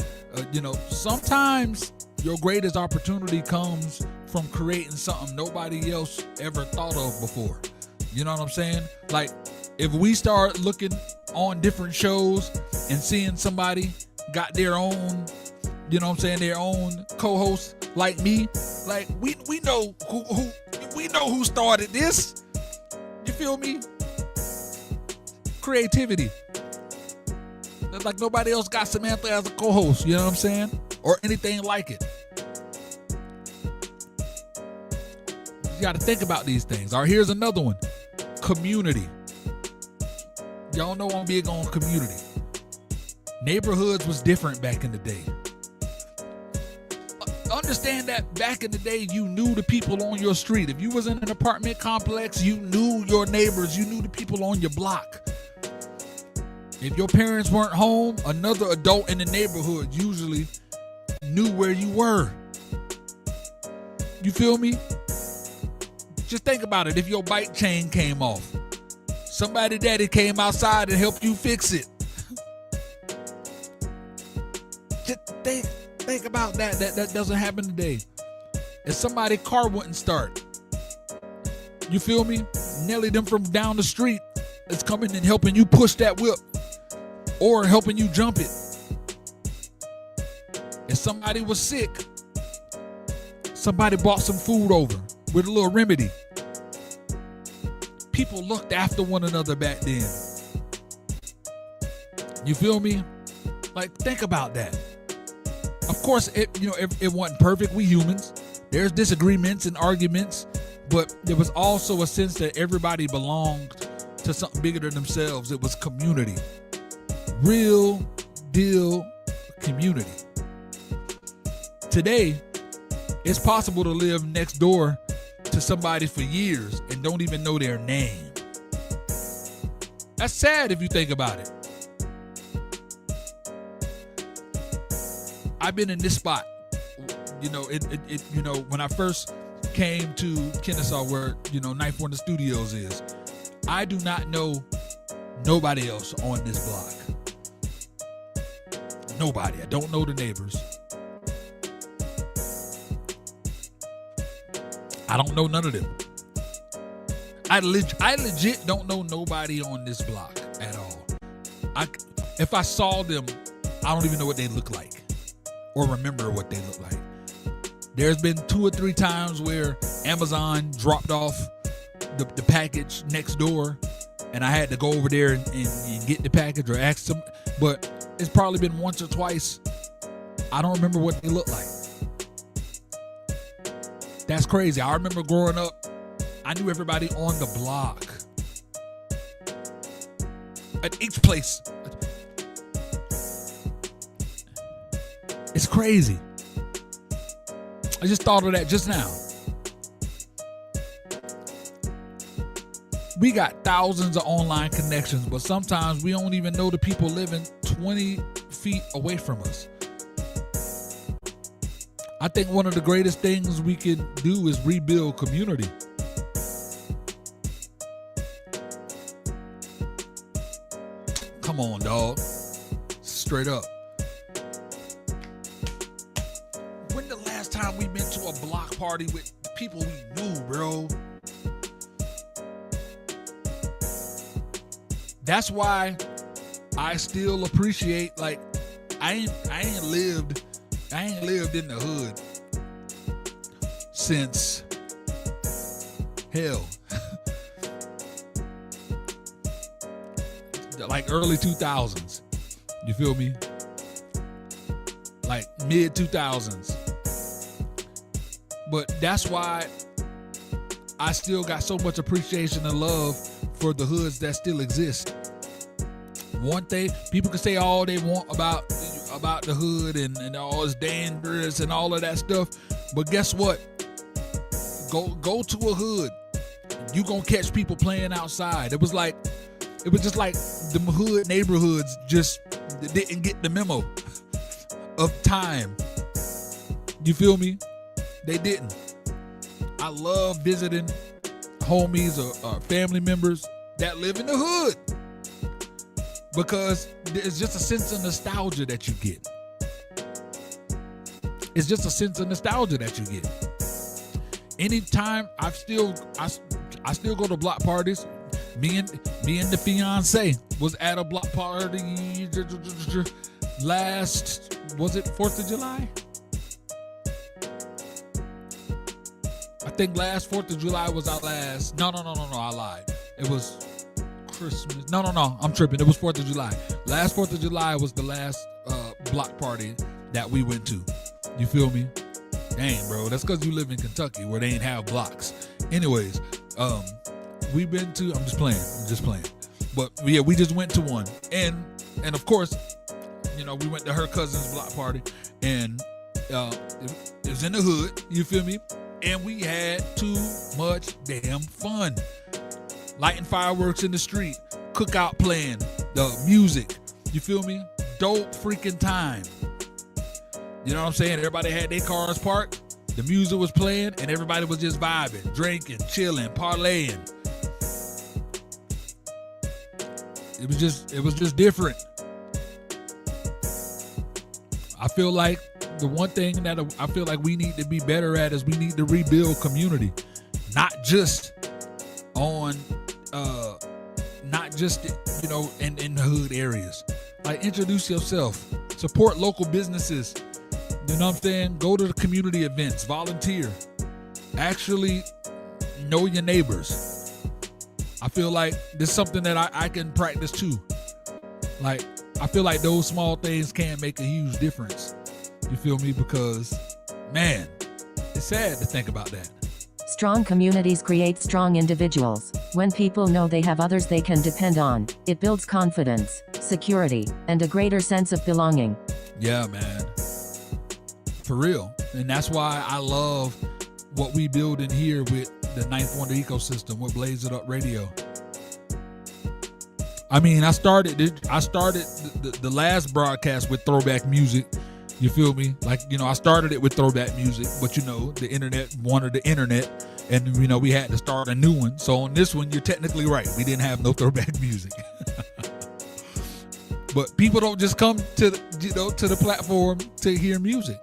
sometimes your greatest opportunity comes from creating something nobody else ever thought of before. You know what I'm saying? Like, if we start looking on different shows and seeing somebody got their own, you know what I'm saying, their own co-host like me, like we know who started this. You feel me? Creativity. Like nobody else got Samantha as a co-host, you know what I'm saying? Or anything like it. You got to think about these things. All right, here's another one. Community. Y'all know I'm big on community. Neighborhoods was different back in the day. Understand that back in the day, you knew the people on your street. If you was in an apartment complex, you knew your neighbors. You knew the people on your block. If your parents weren't home, another adult in the neighborhood usually knew where you were. You feel me? Just think about it. If your bike chain came off, somebody daddy came outside and helped you fix it. Just think about that. That doesn't happen today. If somebody's car wouldn't start, you feel me? Nelly them from down the street is coming and helping you push that whip or helping you jump it. If somebody was sick, somebody brought some food over with a little remedy. People looked after one another back then. You feel me? Like, think about that. Of course, it wasn't perfect. We humans. There's disagreements and arguments, but there was also a sense that everybody belonged to something bigger than themselves. It was community. Real deal community. Today, it's possible to live next door to somebody for years and don't even know their name. That's sad if you think about it. I've been in this spot, when I first came to Kennesaw, where, Knife Wonder Studios is, I do not know nobody else on this block. Nobody. I don't know the neighbors. I don't know none of them. I legit don't know nobody on this block at all. If I saw them, I don't even know what they look like or remember what they look like. There's been 2 or 3 times where Amazon dropped off the package next door and I had to go over there and get the package or ask them, but it's probably been once or twice. I don't remember what they look like. That's crazy. I remember growing up, I knew everybody on the block. At each place. It's crazy. I just thought of that just now. We got thousands of online connections, but sometimes we don't even know the people living 20 feet away from us. I think one of the greatest things we can do is rebuild community. Come on, dog. Straight up. last time we been to a block party with the people we knew, bro? That's why I still appreciate, like, I ain't lived in the hood since hell. Like early 2000s. You feel me? Like mid 2000s. But that's why I still got so much appreciation and love for the hoods that still exist. One thing, people can say all they want about the hood and all it's dangerous and all of that stuff, but guess what? Go to a hood, you gonna catch people playing outside. It was just like the hood neighborhoods just didn't get the memo of time. You feel me? They didn't. I love visiting homies or family members that live in the hood, because it's just a sense of nostalgia that you get. It's just a sense of nostalgia that you get. Anytime I still go to block parties. Me and the fiance was at a block party last, was it 4th of July? I think last 4th of July was our last. No, I lied. It was Christmas. No, I'm tripping. It was 4th of July. Last 4th of July was the last block party that we went to. You feel me? Dang, bro. That's because you live in Kentucky where they ain't have blocks. Anyways, we've been to, I'm just playing. But yeah, we just went to one. And of course, you know, we went to her cousin's block party, and it was in the hood, you feel me? And we had too much damn fun. Lighting fireworks in the street, cookout playing, the music, you feel me? Dope freaking time. You know what I'm saying? Everybody had their cars parked, the music was playing, and everybody was just vibing, drinking, chilling, parlaying. It was just different. I feel like the one thing that I feel like we need to be better at is we need to rebuild community, not just you know, in the hood areas. Like, introduce yourself, support local businesses. You know what I'm saying? Go to the community events, volunteer, actually know your neighbors. I feel like this is something that I can practice too. Like, I feel like those small things can make a huge difference. You feel me? Because, man, it's sad to think about that. Strong communities create strong individuals. When people know they have others they can depend on, it builds confidence, security, and a greater sense of belonging. Yeah, man. For real. And that's why I love what we build in here with the Ninth Wonder ecosystem with Blaze It Up Radio. I mean, I started the last broadcast with throwback music. You feel me? Like, you know, I started it with throwback music, but you know, the internet wanted the internet, and you know, we had to start a new one. So on this one, you're technically right. We didn't have no throwback music. But people don't just come to the platform to hear music.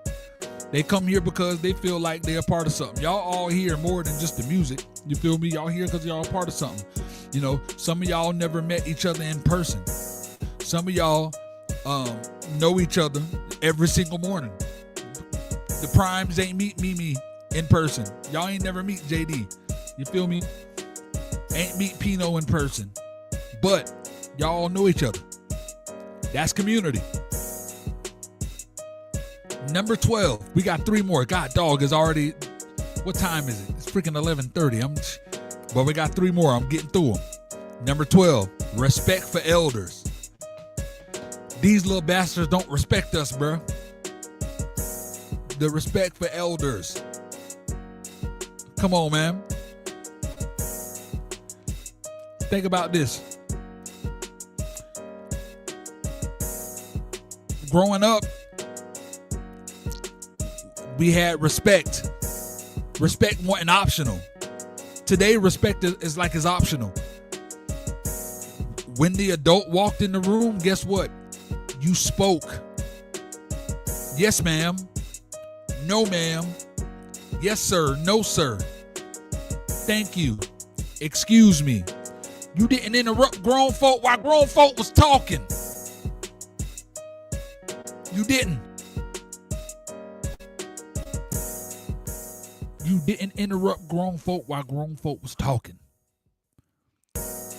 They come here because they feel like they're a part of something. Y'all all hear more than just the music. You feel me? Y'all here because y'all a part of something. You know, some of y'all never met each other in person. Some of y'all know each other every single morning. The Prymes ain't meet Mimi in person. Y'all ain't never meet JD. You feel me? Ain't meet Pino in person. But y'all know each other. That's community. Number 12. We got 3 more. God dog is already, what time is it? It's freaking 11:30. But we got 3 more. I'm getting through them. Number 12. Respect for elders. These little bastards don't respect us, bro. The respect for elders. Come on, man. Think about this. Growing up, we had respect. Respect wasn't optional. Today, respect is like it's optional. When the adult walked in the room, guess what? You spoke. Yes, ma'am. No, ma'am. Yes, sir. No, sir. Thank you. Excuse me. You didn't interrupt grown folk while grown folk was talking. You didn't. You didn't interrupt grown folk while grown folk was talking.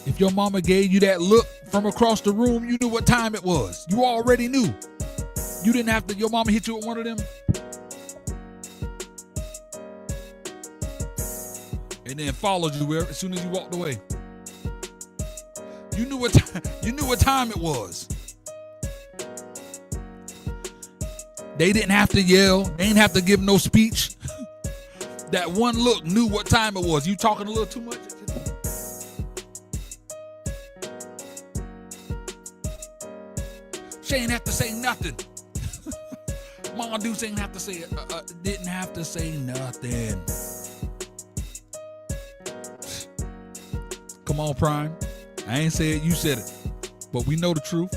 If your mama gave you that look from across the room, you knew what time it was. You already knew. You didn't have to, your mama hit you with one of them. And then followed you as soon as you walked away. You knew what time it was. They didn't have to yell. They didn't have to give no speech. That one look knew what time it was. You talking a little too much? She ain't have to say nothing. Mama Deuce ain't have to say didn't have to say nothing. Come on, Pryme. I ain't say it, you said it. But we know the truth.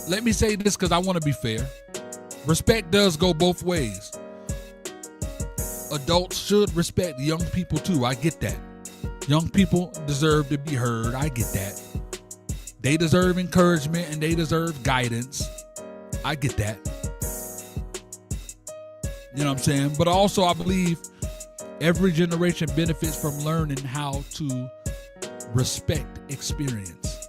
Let me say this because I want to be fair. Respect does go both ways. Adults should respect young people too. I get that. Young people deserve to be heard. I get that. They deserve encouragement and they deserve guidance. I get that. You know what I'm saying? But also I believe every generation benefits from learning how to respect experience.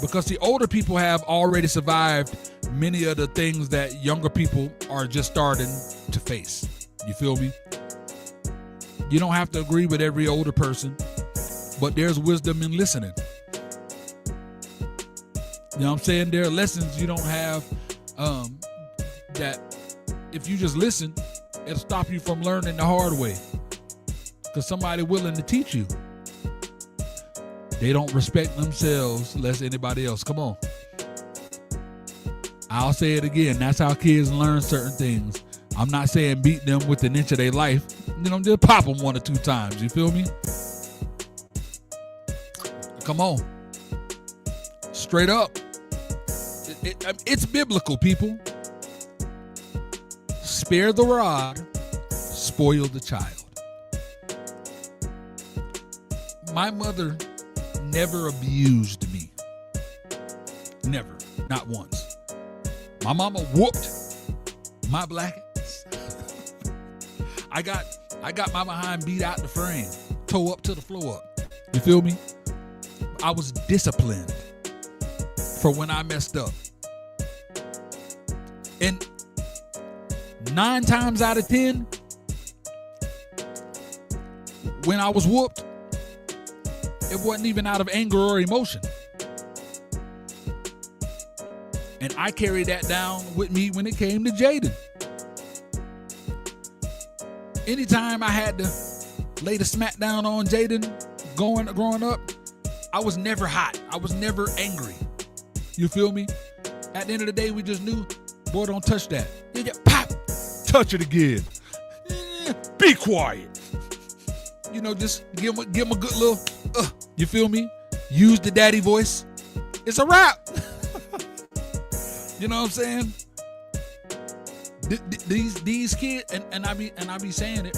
Because the older people have already survived many of the things that younger people are just starting to face. You feel me? You don't have to agree with every older person, but there's wisdom in listening. You know what I'm saying? There are lessons you don't have that if you just listen, it'll stop you from learning the hard way. Because somebody willing to teach you. They don't respect themselves less anybody else. Come on. I'll say it again. That's how kids learn certain things. I'm not saying beat them with an inch of their life. You know, just pop them 1 or 2 times. You feel me? Come on. Straight up. It's biblical, people. Spare the rod, spoil the child. My mother never abused me. Never. Not once. My mama whooped my black ass. I got my behind beat out the frame, toe up to the floor. You feel me? I was disciplined for when I messed up. And 9 times out of 10, when I was whooped, it wasn't even out of anger or emotion. And I carried that down with me when it came to Jaden. Anytime I had to lay the smack down on Jaden growing up, I was never hot. I was never angry. You feel me? At the end of the day, we just knew, boy, don't touch that. Yeah, pop, touch it again. Be quiet. You know, just give him a good little, you feel me? Use the daddy voice. It's a wrap. You know what I'm saying? These kids, and I be saying it.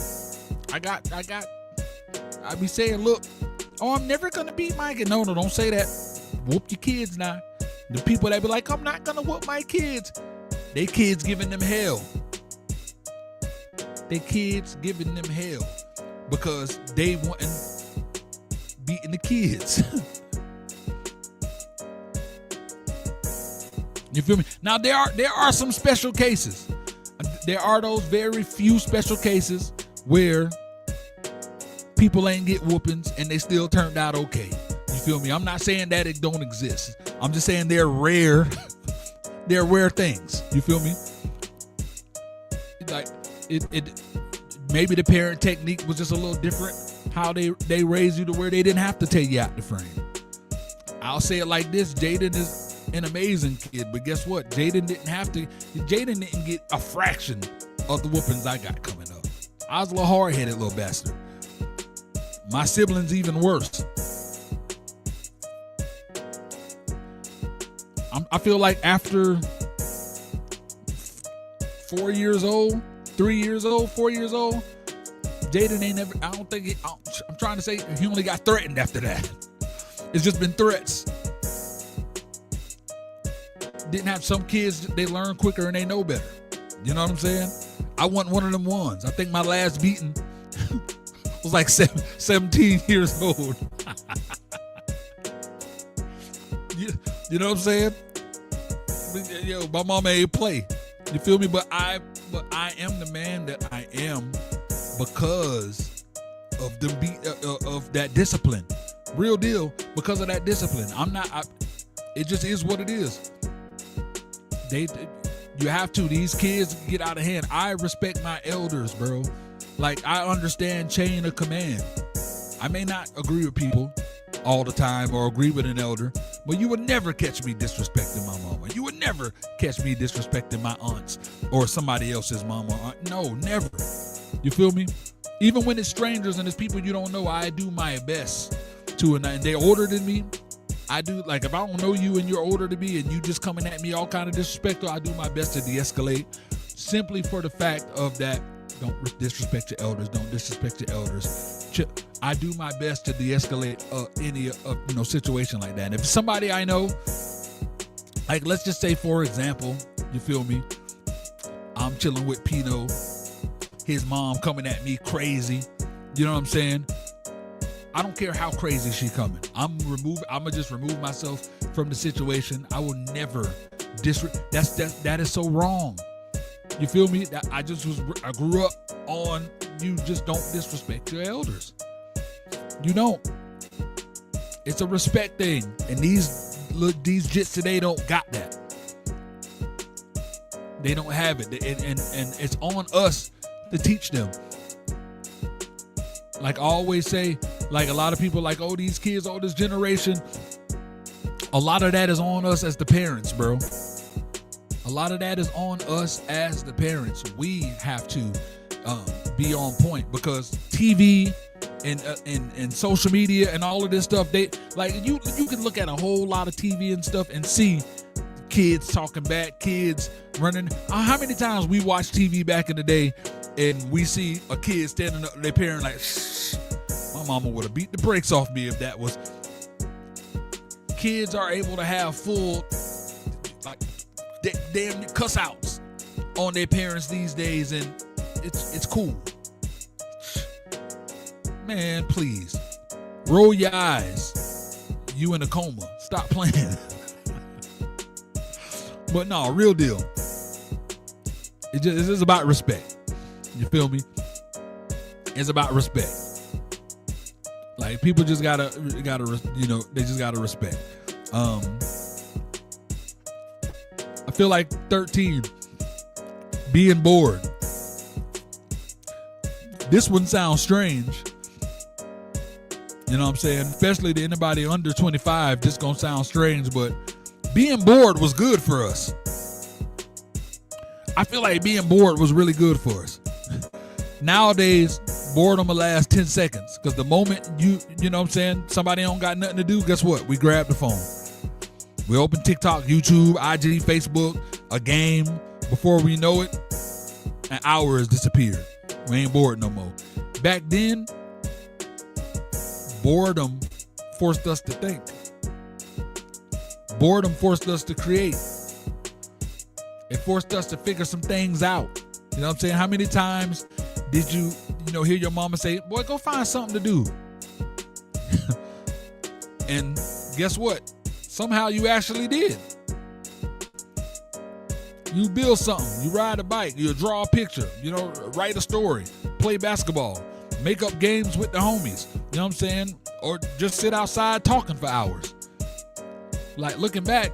I be saying, look, I'm never gonna beat my kid. No, don't say that. Whoop your kids now. The people that be like, I'm not gonna whoop my kids. They kids giving them hell. They kids giving them hell because they wanting beating the kids. You feel me? Now there are some special cases. There are those very few special cases where people ain't get whoopings and they still turned out okay. You feel me? I'm not saying that it don't exist. I'm just saying they're rare. They're rare things. You feel me? Like it maybe the parent technique was just a little different. How they raised you to where they didn't have to take you out the frame. I'll say it like this: Jaden is an amazing kid, but guess what? Jaden didn't get a fraction of the whoopings I got coming up. I was a little hard-headed little bastard. My siblings even worse. I feel like after 4 years old, 3 years old, 4 years old, Jaden ain't never, I don't think, I'm trying to say he only got threatened after that. It's just been threats. Didn't have some kids, they learn quicker and they know better. You know what I'm saying? I wasn't one of them ones. I think my last beating was like 17 years old. You know what I'm saying? Yo, my mama ain't play. You feel me? But I am the man that I am because of of that discipline. Real deal, because of that discipline. It just is what it is. You have to. These kids get out of hand. I respect my elders, bro. Like, I understand chain of command. I may not agree with people all the time or agree with an elder, but you would never catch me disrespecting my mama. You would never catch me disrespecting my aunts or somebody else's mama or aunt. No, never. You feel me? Even when it's strangers and it's people you don't know, I do my best to, and they're older than me. I do, like, if I don't know you and you're older than me and you just coming at me all kind of disrespectful, I do my best to de-escalate, simply for the fact of that, don't disrespect your elders, don't disrespect your elders. I do my best to de-escalate any situation like that. And if it's somebody I know, like, let's just say, for example, you feel me, I'm chilling with Pino, his mom coming at me crazy, you know what I'm saying? I don't care how crazy she coming. I'm gonna just remove myself from the situation. I will never that is so wrong. You feel me? I grew up on, you just don't disrespect your elders. You don't. It's a respect thing. And these jits today don't got that. They don't have it. And it's on us to teach them. Like I always say, like a lot of people like, oh, these kids, oh, this generation. A lot of that is on us as the parents, bro. A lot of that is on us as the parents. We have to be on point, because TV and social media and all of this stuff, they like you can look at a whole lot of TV and stuff and see kids talking back, kids running. How many times we watched TV back in the day and we see a kid standing up to their parent like, shh, my mama would have beat the brakes off me if that was. Kids are able to have full, like, damn cuss outs on their parents these days, and it's cool. Man, please roll your eyes. You in a coma. Stop playing. But no, real deal. It's just about respect. You feel me? It's about respect. Like, people just gotta, they just gotta respect. I feel like 13, being bored. This one sounds strange. You know what I'm saying? Especially to anybody under 25, this gonna sound strange, but being bored was good for us. I feel like being bored was really good for us. Nowadays, boredom will last 10 seconds, because the moment you know what I'm saying, somebody don't got nothing to do, guess what? We grab the phone. We open TikTok, YouTube, IG, Facebook, a game. Before we know it, an hour has disappeared. We ain't bored no more. Back then, boredom forced us to think. Boredom forced us to create. It forced us to figure some things out. You know what I'm saying? How many times did you hear your mama say, boy, go find something to do? And guess what? Somehow you actually did. You build something, you ride a bike, you draw a picture, write a story, play basketball, make up games with the homies, you know what I'm saying? Or just sit outside talking for hours. Like, looking back,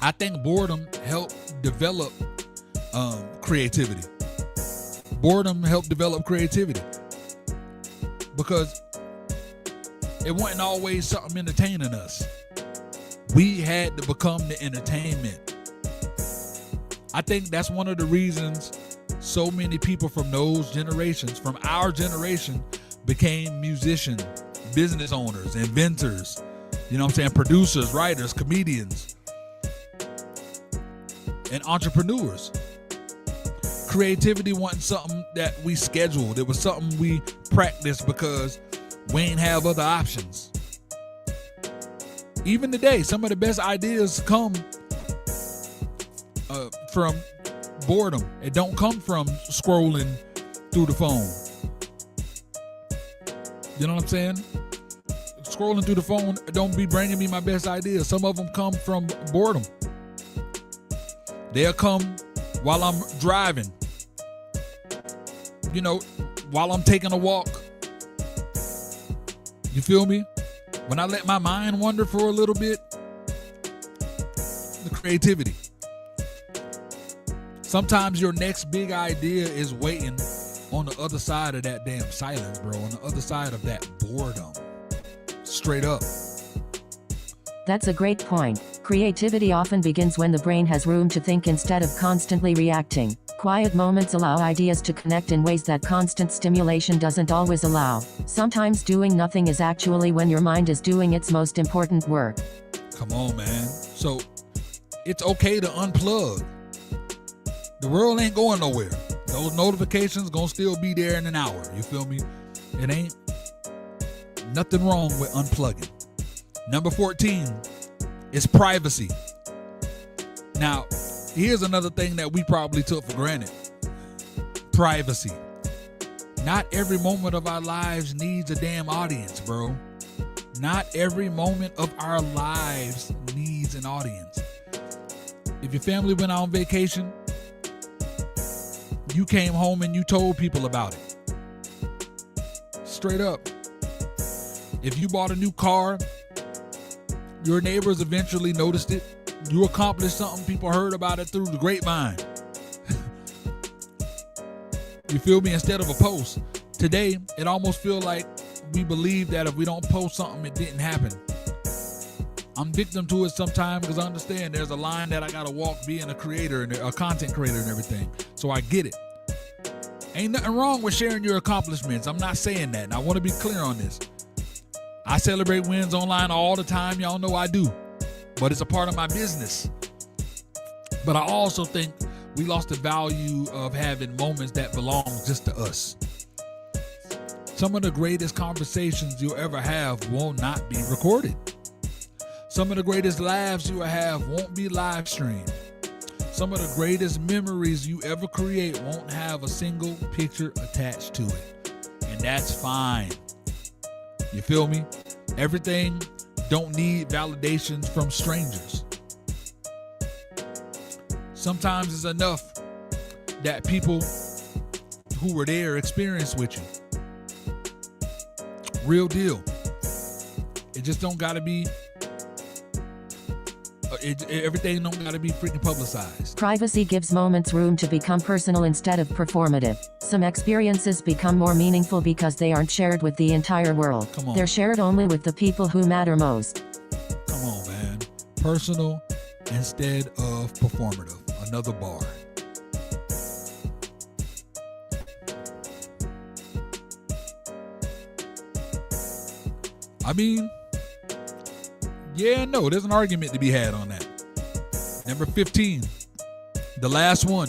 I think boredom helped develop creativity. Boredom helped develop creativity, because it wasn't always something entertaining us. We had to become the entertainment. I think that's one of the reasons so many people from those generations, from our generation, became musicians, business owners, inventors, producers, writers, comedians. and entrepreneurs. Creativity wasn't something that we scheduled. It was something we practiced because we ain't have other options. Even today, some of the best ideas come from boredom. It don't come from scrolling through the phone. You know what I'm saying? Scrolling through the phone don't be bringing me my best ideas. Some of them come from boredom. They'll come while I'm driving. You know, while I'm taking a walk. You feel me? When I let my mind wander for a little bit, the creativity. Sometimes your next big idea is waiting on the other side of that damn silence, bro. On the other side of that boredom. Straight up. That's a great point. Creativity often begins when the brain has room to think instead of constantly reacting. Quiet moments allow ideas to connect in ways that constant stimulation doesn't always allow. Sometimes doing nothing is actually when your mind is doing its most important work. Come on, man. So, it's okay to unplug. The world ain't going nowhere. Those notifications gonna still be there in an hour. You feel me? It ain't nothing wrong with unplugging. Number 14 is privacy. Now, here's another thing that we probably took for granted. Privacy. Not every moment of our lives needs a damn audience, bro. Not every moment of our lives needs an audience. If your family went out on vacation, you came home and you told people about it. Straight up. If you bought a new car, your neighbors eventually noticed it. You accomplished something, people heard about it through the grapevine. You feel me? Instead of a post. Today, it almost feels like we believe that if we don't post something, it didn't happen. I'm victim to it sometimes because I understand there's a line that I gotta walk being a creator and a content creator and everything. So I get it. Ain't nothing wrong with sharing your accomplishments. I'm not saying that. And I want to be clear on this. I celebrate wins online all the time. Y'all know I do. But it's a part of my business. But I also think we lost the value of having moments that belong just to us. Some of the greatest conversations you'll ever have will not be recorded. Some of the greatest laughs you will have won't be live streamed. Some of the greatest memories you ever create won't have a single picture attached to it. And that's fine. You feel me? Everything don't need validations from strangers. Sometimes it's enough that people who were there experience with you. Real deal. It just don't gotta be everything don't gotta be freaking publicized. Privacy gives moments room to become personal instead of performative. Some experiences become more meaningful because they aren't shared with the entire world. Come on. They're shared only with the people who matter most. Come on, man. Personal instead of performative. Another bar. I mean, yeah, no, there's an argument to be had on that. Number 15, the last one.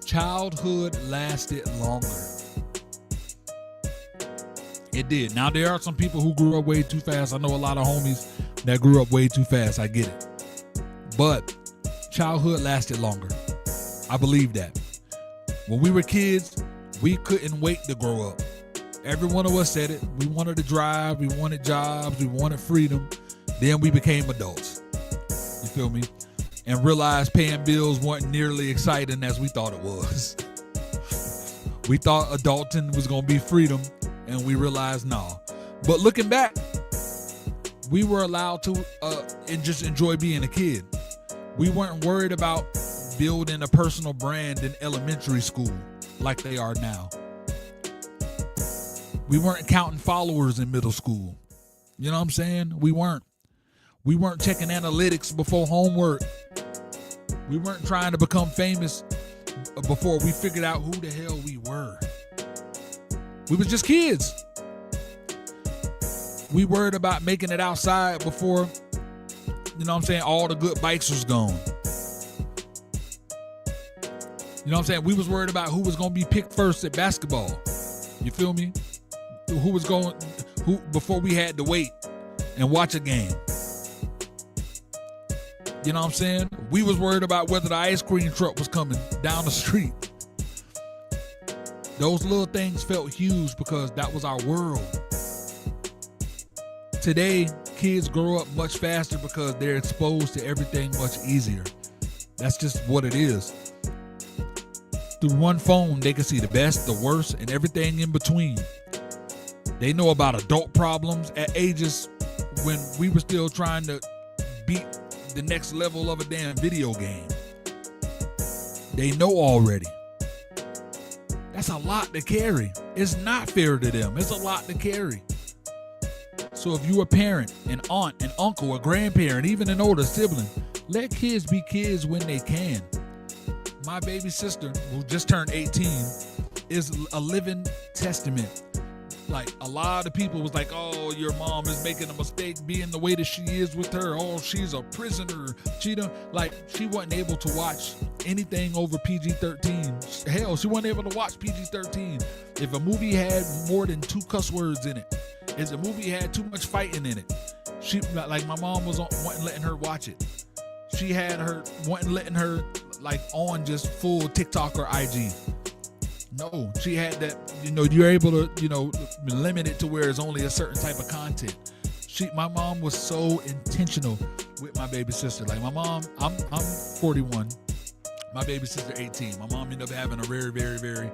Childhood lasted longer. It did. Now, there are some people who grew up way too fast. I know a lot of homies that grew up way too fast. I get it. But childhood lasted longer. I believe that. When we were kids, we couldn't wait to grow up. Every one of us said it. We wanted to drive. We wanted jobs. We wanted freedom. Then we became adults. You feel me? And realized paying bills weren't nearly exciting as we thought it was. We thought adulting was going to be freedom, and we realized no. But looking back, we were allowed to and just enjoy being a kid. We weren't worried about building a personal brand in elementary school like they are now. We weren't counting followers in middle school. You know what I'm saying? We weren't. We weren't checking analytics before homework. We weren't trying to become famous before we figured out who the hell we were. We was just kids. We worried about making it outside before, you know what I'm saying, all the good bikes was gone. You know what I'm saying? We was worried about who was going to be picked first at basketball. You feel me? Who before we had to wait and watch a game. You know what I'm saying? We was worried about whether the ice cream truck was coming down the street. Those little things felt huge because that was our world. Today, kids grow up much faster because they're exposed to everything much easier. That's just what it is. Through one phone, they can see the best, the worst, and everything in between. They know about adult problems at ages when we were still trying to beat the next level of a damn video game. They know already. That's a lot to carry. It's not fair to them. It's a lot to carry. So if you're a parent, an aunt, an uncle, a grandparent, even an older sibling, let kids be kids when they can. My baby sister, who just turned 18, is a living testament. Like, a lot of people was like, oh, your mom is making a mistake being the way that she is with her. Oh, she's a prisoner. She wasn't able to watch anything over PG-13. Hell, she wasn't able to watch PG-13. If a movie had more than 2 cuss words in it, if the movie had too much fighting in it, my mom wasn't letting her watch it. She had her letting her on just full TikTok or IG. No, she had that, you're able to, limit it to where it's only a certain type of content. My mom was so intentional with my baby sister. Like, my mom, I'm 41. My baby sister 18. My mom ended up having a very, very, very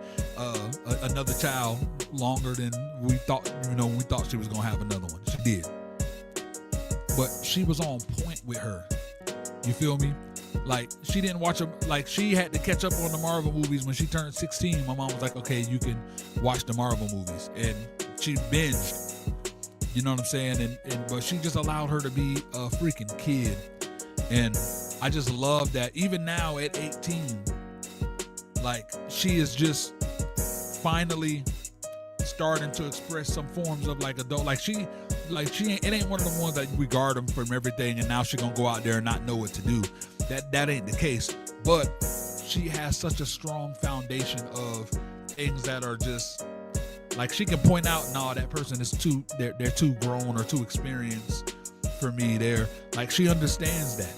another child longer than we thought. When we thought she was gonna have another one, she did. But she was on point with her. You feel me? Like, she didn't watch them. Like, she had to catch up on the Marvel movies when she turned 16. My mom was like, "Okay, you can watch the Marvel movies," and she binged. You know what I'm saying? But she just allowed her to be a freaking kid, and I just love that. Even now at 18, like, she is just finally starting to express some forms of adult. It ain't one of the ones that we guard them from everything, and now she gonna go out there and not know what to do. That ain't the case. But she has such a strong foundation of things that are just she can point out, no, that person is they're too grown or too experienced for me. She understands that.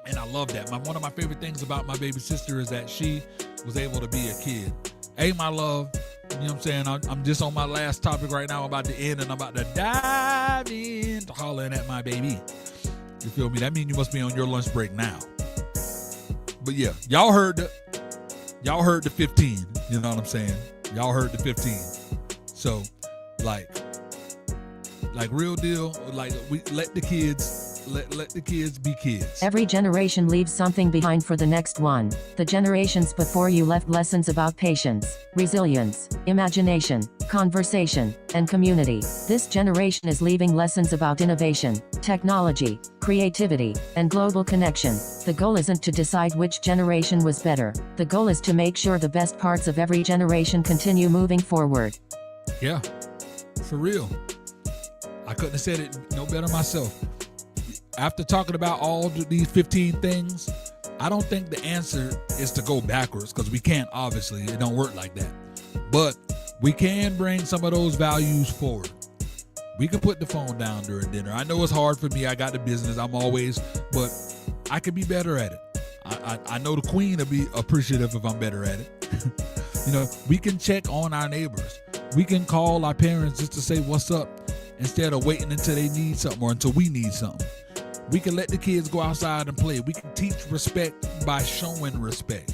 And I love that. One of my favorite things about my baby sister is that she was able to be a kid. Hey, my love, you know what I'm saying? I'm just on my last topic right now. I'm about to end, and I'm about to dive in to hollering at my baby. You feel me? That means you must be on your lunch break now. But yeah, y'all heard the 15. You know what I'm saying? Y'all heard the 15. So, real deal. We let the kids. Let the kids be kids. Every generation leaves something behind for the next one. The generations before you left lessons about patience, resilience, imagination, conversation, and community. This generation is leaving lessons about innovation, technology, creativity, and global connection. The goal isn't to decide which generation was better. The goal is to make sure the best parts of every generation continue moving forward. Yeah, for real. I couldn't have said it no better myself. After talking about all these 15 things, I don't think the answer is to go backwards, because we can't, obviously. It don't work like that. But we can bring some of those values forward. We can put the phone down during dinner. I know it's hard for me. I got the business. But I could be better at it. I know the queen will be appreciative if I'm better at it. We can check on our neighbors. We can call our parents just to say what's up instead of waiting until they need something or until we need something. We can let the kids go outside and play. We can teach respect by showing respect.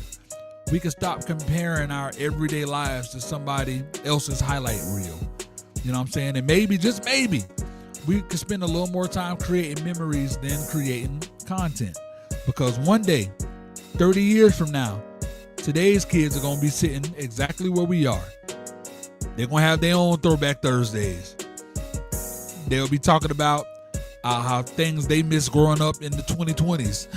We can stop comparing our everyday lives to somebody else's highlight reel. You know what I'm saying? And maybe, just maybe, we could spend a little more time creating memories than creating content. Because one day, 30 years from now, today's kids are going to be sitting exactly where we are. They're going to have their own Throwback Thursdays. They'll be talking about how things they missed growing up in the 2020s.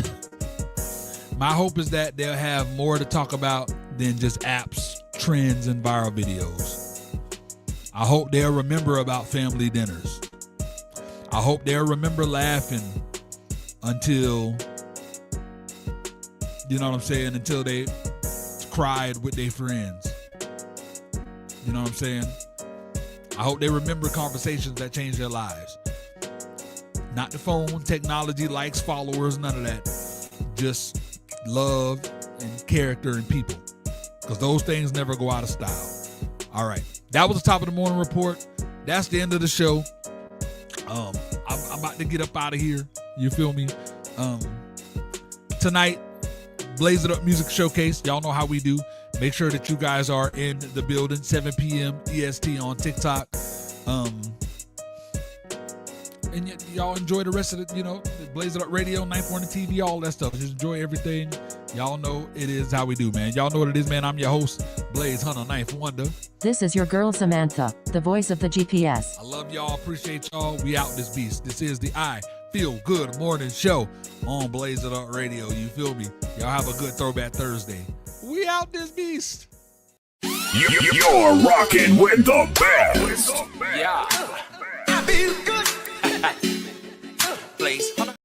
My hope is that they'll have more to talk about than just apps, trends, and viral videos. I hope they'll remember about family dinners. I hope they'll remember laughing until, you know what I'm saying, until they cried with their friends. You know what I'm saying? I hope they remember conversations that changed their lives. Not the phone, technology, likes, followers, none of that. Just love and character and people. Because those things never go out of style. All right. That was the top of the morning report. That's the end of the show. I'm about to get up out of here. You feel me? Tonight, Blaze It Up Music Showcase. Y'all know how we do. Make sure that you guys are in the building, 7 p.m. EST on TikTok. And y'all enjoy the rest of it, Blaze It Up Radio, 940 TV, all that stuff. Just enjoy everything. Y'all know it is how we do, man. Y'all know what it is, man. I'm your host, Blaze Hunter, Ninth Wonder. This is your girl, Samantha, the voice of the GPS. I love y'all. Appreciate y'all. We out this beast. This is the I Feel Good Morning Show on Blaze It Up Radio. You feel me? Y'all have a good Throwback Thursday. We out this beast. You're rocking with the best. Yeah. I feel good. Blaze Hunter